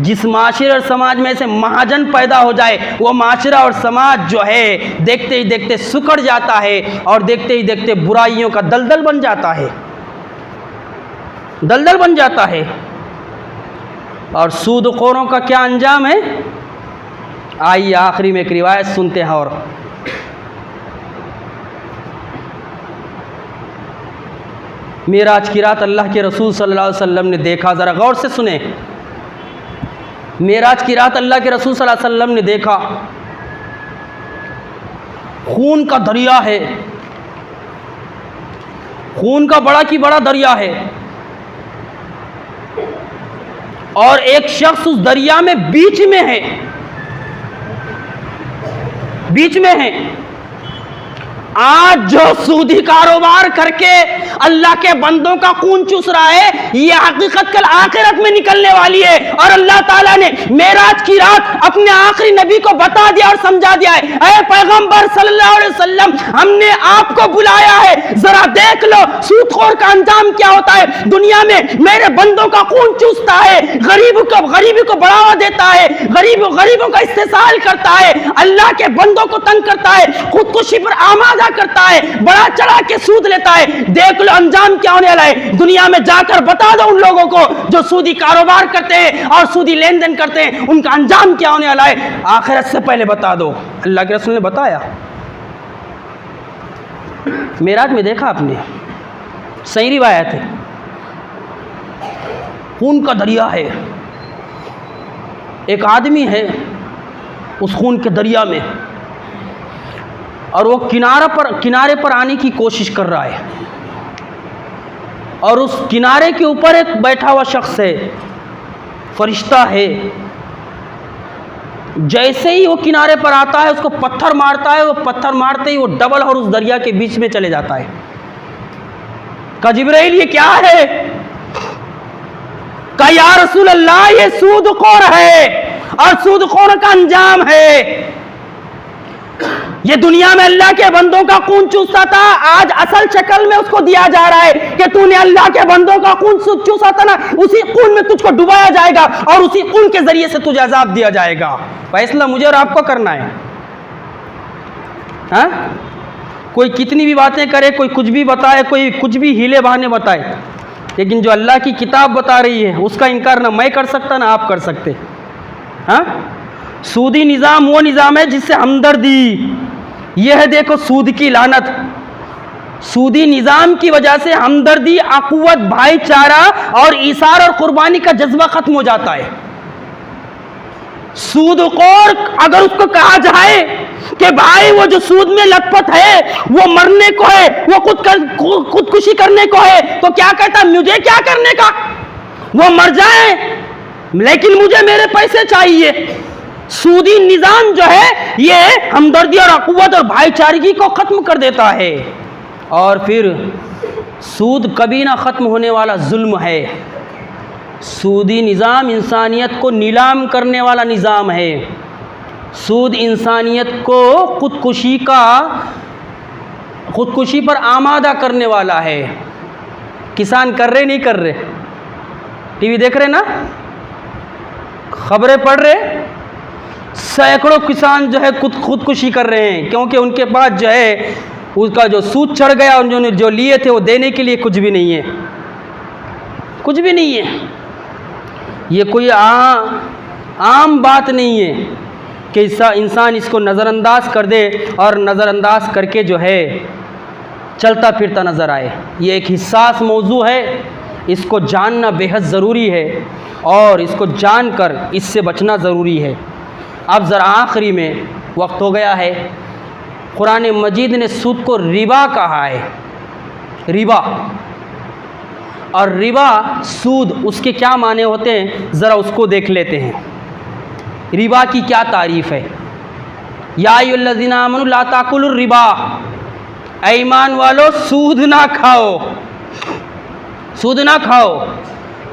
जिस माशरे और समाज में से महाजन पैदा हो जाए वो माशरा और समाज जो है देखते ही देखते सुकड़ जाता है और देखते ही देखते बुराइयों का दलदल बन जाता है, दलदल बन जाता है। और सूदखोरों का क्या अंजाम है, आइए आखिरी में एक रिवायत सुनते हैं। और मेराज की रात अल्लाह के रसूल सल्लल्लाहु अलैहि वसल्लम ने देखा, ज़रा गौर से सुने। मेराज की रात अल्लाह के रसूल सल्लल्लाहु अलैहि वसल्लम ने देखा खून का दरिया है, खून का बड़ा की बड़ा दरिया है और एक शख्स उस दरिया में बीच में है, बीच में है। आज जो सूदी कारोबार करके अल्लाह के बंदों का खून चूस रहा है, ये हकीकत कल आखिरत में निकलने वाली है। और अल्लाह ताला ने मेराज की रात अपने आखिरी नबी को बता दिया और समझा दिया है, ऐ पैगंबर सल्लल्लाहु अलैहि वसल्लम, हमने आपको बुलाया है, जरा देख लो सूदखोर का अंजाम क्या होता है। दुनिया में मेरे बंदों का खून चूसता है, गरीबी को बढ़ावा देता है, गरीबों का इस्तेसाल करता है, अल्लाह के बंदों को तंग करता है, खुदकुशी पर आमादा करता है, बड़ा चढ़ा के सूद लेता है। देख लो अंजाम क्या होने वाला है। दुनिया में जाकर बता दो उन लोगों को जो सूदी कारोबार करते हैं और सूदी लेन देन करते हैं, उनका अंजाम क्या होने वाला है, आखिरत से पहले बता दो। अल्लाह के रसूल ने बताया, मेराज में देखा आपने, सही रिवायत है, खून का दरिया है, एक आदमी है उस खून के दरिया में, और वो किनारे पर आने की कोशिश कर रहा है, और उस किनारे के ऊपर एक बैठा हुआ शख्स है, फरिश्ता है। जैसे ही वो किनारे पर आता है उसको पत्थर मारता है, वो पत्थर मारते ही वो डबल और उस दरिया के बीच में चले जाता है। कहा जिब्राइल ये क्या है? कहा या रसूल अल्लाह ये सूदखोर है और सूदखोर का अंजाम है। ये दुनिया में अल्लाह के बंदों का खून चूसता था, आज असल शक्ल में उसको दिया जा रहा है कि तूने अल्लाह के बंदों का खून चूसा था ना, उसी खून में तुझको डुबाया जाएगा और उसी खून के जरिए से तुझे अजाब दिया जाएगा। फैसला मुझे और आपको करना है। हाँ, कोई कितनी भी बातें करे, कोई कुछ भी बताए, कोई कुछ भी हीले बहाने बताए, लेकिन जो अल्लाह की किताब बता रही है उसका इनकार ना मैं कर सकता ना आप कर सकते। हाँ, सूदी निज़ाम वो निज़ाम है जिससे हमदर्दी, यह है देखो सूद की लानत। सूदी निज़ाम की वजह से हमदर्दी, अक़ुव्वत, भाईचारा और ईसार और कुर्बानी का जज्बा खत्म हो जाता है। सूदखोर अगर उसको कहा जाए कि भाई वो जो सूद में लथपथ है वो मरने को है, वो खुदकुशी करने को है, तो क्या कहता, मुझे क्या करने का, वो मर जाए लेकिन मुझे मेरे पैसे चाहिए। सूदी निज़ाम जो है ये हमदर्दी और अक़ुव्वत और भाईचारगी को ख़त्म कर देता है। और फिर सूद कभी ना ख़त्म होने वाला जुल्म है। सूदी निज़ाम इंसानियत को नीलाम करने वाला निज़ाम है। सूद इंसानियत को खुदकुशी पर आमादा करने वाला है। किसान कर रहे नहीं कर रहे, टीवी देख रहे ना, खबरें पढ़ रहे, सैकड़ों किसान जो है खुदकुशी कर रहे हैं क्योंकि उनके पास जो है उसका जो सूद चढ़ गया, उन्होंने जो लिए थे वो देने के लिए कुछ भी नहीं है, कुछ भी नहीं है। ये कोई आम बात नहीं है कि इंसान इसको नज़रअंदाज कर दे और नज़रअंदाज करके जो है चलता फिरता नज़र आए। ये एक हिस्सास मौजू है, इसको जानना बेहद ज़रूरी है और इसको जानकर इससे बचना ज़रूरी है। अब ज़रा आखिरी में वक्त हो गया है, कुरान मजीद ने सूद को रिबा कहा है, रिबा। और रिबा, सूद, उसके क्या माने होते हैं ज़रा उसको देख लेते हैं। रिबा की क्या तारीफ़ है? या अय्युहल्लज़ीना आमनू ला ताकुलुर रिबा, ईमान वालो सूद ना खाओ, सूद ना खाओ।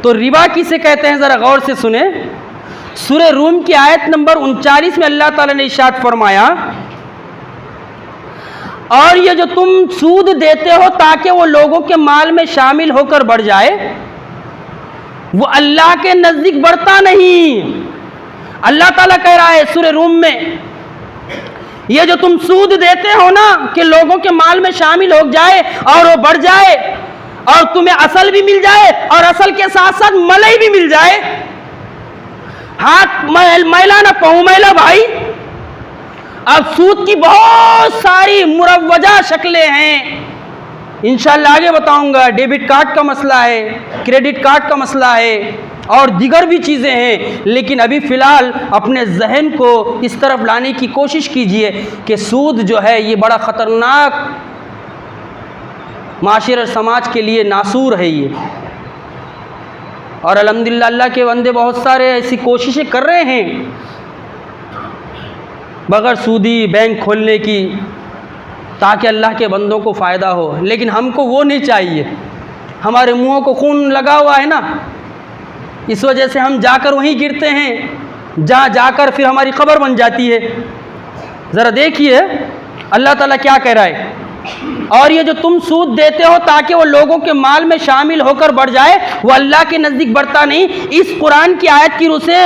तो रिबा किसे कहते हैं ज़रा गौर से सुने। सूरह रूम की आयत नंबर 39 में अल्लाह ताला ने इरशाद फरमाया, और ये जो तुम सूद देते हो ताकि वो लोगों के माल में शामिल होकर बढ़ जाए, वो अल्लाह के नज़दीक बढ़ता नहीं। अल्लाह ताला कह रहा है सूरह रूम में, ये जो तुम सूद देते हो ना कि लोगों के माल में शामिल हो जाए और वो बढ़ जाए और तुम्हें असल भी मिल जाए और असल के साथ साथ मलाई भी मिल जाए, हाथ मैला ना पाँव मैला भाई। अब सूद की बहुत सारी मुरव्वजा शक्लें हैं, इंशाअल्लाह आगे बताऊंगा। डेबिट कार्ड का मसला है, क्रेडिट कार्ड का मसला है और दीगर भी चीज़ें हैं, लेकिन अभी फ़िलहाल अपने जहन को इस तरफ लाने की कोशिश कीजिए कि सूद जो है ये बड़ा ख़तरनाक माशरे और समाज के लिए नासूर है ये। और अल्हम्दुलिल्लाह अल्लाह के बंदे बहुत सारे ऐसी कोशिशें कर रहे हैं बगैर सूदी बैंक खोलने की, ताकि अल्लाह के बंदों को फ़ायदा हो, लेकिन हमको वो नहीं चाहिए। हमारे मुँहों को खून लगा हुआ है ना, इस वजह से हम जाकर वहीं गिरते हैं जहाँ जाकर फिर हमारी खबर बन जाती है। ज़रा देखिए अल्लाह ताला क्या कह रहा है, और ये जो तुम सूद देते हो ताकि वो लोगों के माल में शामिल होकर बढ़ जाए, वो अल्लाह के नज़दीक बढ़ता नहीं। इस कुरान की आयत की रूह से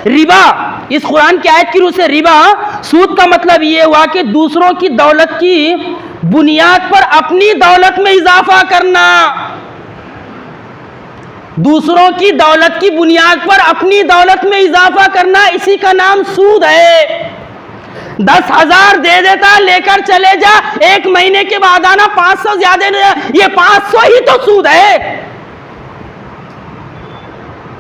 रिबा, इस कुरान की आयत की रूह से रिबा, सूद का मतलब ये हुआ कि दूसरों की दौलत की बुनियाद पर अपनी दौलत में इजाफा करना। दूसरों की दौलत की बुनियाद पर अपनी दौलत में इजाफा करना, इसी का नाम सूद है। 10,000 दे देता, लेकर चले जा, 1 महीने के बाद आना 500 ज्यादा, ये 500 ही तो सूद है,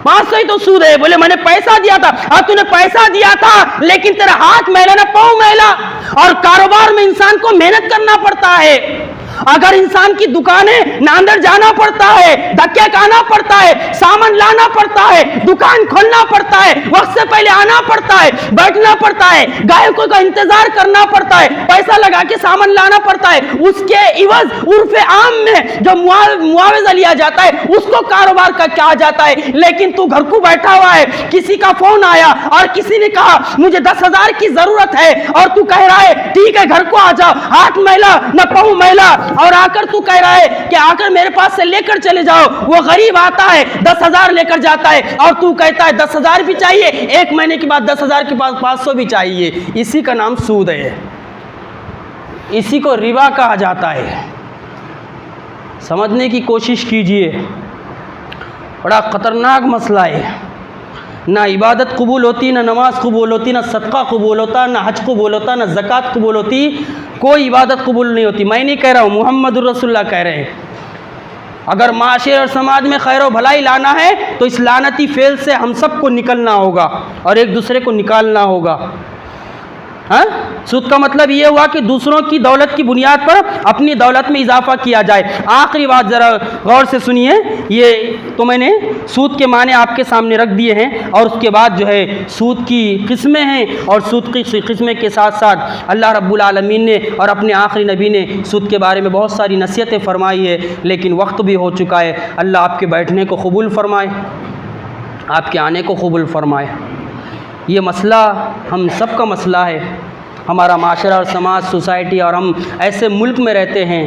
500 ही तो सूद है। बोले मैंने पैसा दिया था, हाँ तूने पैसा दिया था, लेकिन तेरा हाथ मैला ना पाँव मैला। और कारोबार में इंसान को मेहनत करना पड़ता है। अगर इंसान की दुकान है ना, अंदर जाना पड़ता है, धक्के खाना पड़ता है, सामान लाना पड़ता है, दुकान खोलना पड़ता है, वक्त से पहले आना पड़ता है, बैठना पड़ता है, गायकों का इंतजार करना पड़ता है, पैसा लगा के सामान लाना पड़ता है। उसके इवज उर्फे आम में जो मुआवजा लिया जाता है उसको कारोबार का कहा जाता है। लेकिन तू घर को बैठा हुआ है, किसी का फोन आया और किसी ने कहा मुझे 10,000 की जरूरत है, और तू कह रहा है ठीक है घर को आ जाओ, हाथ मैला न पाँव मैला, और आकर तू कह रहा है कि आकर मेरे पास से लेकर चले जाओ। वो गरीब आता है 10,000 लेकर जाता है, और तू कहता है 10,000 भी चाहिए, 1 महीने के बाद 10,000 के पास 500 भी चाहिए। इसी का नाम सूद है, इसी को रिबा कहा जाता है। समझने की कोशिश कीजिए, बड़ा ख़तरनाक मसला है। ना इबादत कबूल होती, ना नमाज कबूल होती, ना सदका कबूल होता, ना हज कबूल होता, ना ज़कात कबूल होती, कोई इबादत कबूल नहीं होती। मैं नहीं कह रहा हूँ, मुहम्मदुर रसूलुल्लाह कह रहे हैं। अगर माशरे और समाज में खैर व भलाई लाना है तो इस लानती फेल से हम सबको निकलना होगा और एक दूसरे को निकालना होगा। हाँ, सूद का मतलब ये हुआ कि दूसरों की दौलत की बुनियाद पर अपनी दौलत में इजाफा किया जाए। आखिरी बात ज़रा गौर से सुनिए, ये तो मैंने सूद के माने आपके सामने रख दिए हैं, और उसके बाद जो है सूद की किस्में हैं, और सूद की किस्में के साथ साथ अल्लाह रब्बुल आलमीन ने और अपने आखिरी नबी ने सूद के बारे में बहुत सारी नसीहतें फरमाई है। लेकिन वक्त भी हो चुका है। अल्लाह आपके बैठने को कबूल फरमाए, आपके आने को कबूल फरमाए। ये मसला हम सब का मसला है, हमारा माशरा और समाज, सोसाइटी, और हम ऐसे मुल्क में रहते हैं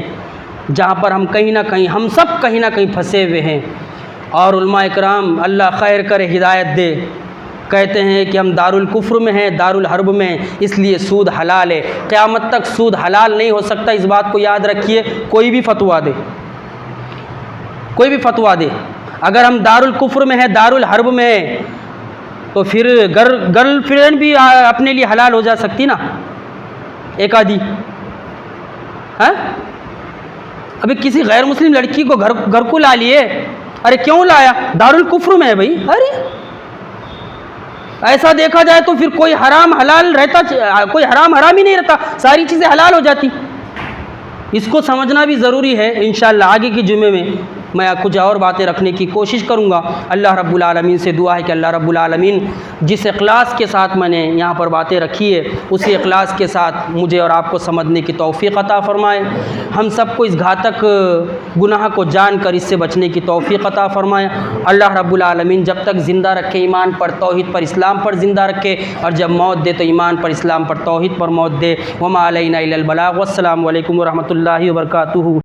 जहाँ पर हम कहीं ना कहीं, हम सब कहीं ना कहीं फंसे हुए हैं। और उलमा इकराम अल्लाह खैर करे, हिदायत दे, कहते हैं कि हम दारुल कुफ्र में हैं, दारुल हर्ब में, इसलिए सूद हलाल है। क़यामत तक सूद हलाल नहीं हो सकता, इस बात को याद रखिए। कोई भी फतवा दे, कोई भी फतवा दे, अगर हम दारुल कुफ्र में हैं, दारुल हर्ब में हैं, तो फिर गर्लफ्रेंड भी अपने लिए हलाल हो जा सकती ना, एक आधी। हैं, अभी किसी गैर मुस्लिम लड़की को घर को ला लिए, अरे क्यों लाया? दारुल कुफ्र में है भाई। अरे ऐसा देखा जाए तो फिर कोई हराम हलाल रहता, कोई हराम हराम ही नहीं रहता, सारी चीज़ें हलाल हो जाती। इसको समझना भी ज़रूरी है। इंशाअल्लाह आगे के जुमे में मैं कुछ और बातें रखने की कोशिश करूँगा। अल्लाह रब्बुल आलमीन से दुआ है कि अल्लाह रब्बुल आलमीन जिस इखलास के साथ मैंने यहाँ पर बातें रखी है, उसी इखलास के साथ मुझे और आपको समझने की तौफ़ीक़ अता फ़रमाए। हम सबको इस घातक गुनाह को जानकर इससे बचने की तौफ़ीक़ अता फ़रमाए। अल्लाह रब्बुल आलमीन जब तक ज़िंदा रखे ईमान पर, तौहीद पर, इस्लाम पर ज़िंदा रखे, और जब मौत दे तो ईमान पर, इस्लाम पर, तौहीद पर मौत दे। वमा अलैना इल्लल बलाग। वस्सलामु अलैकुम व रहमतुल्लाहि व बरकातुहू।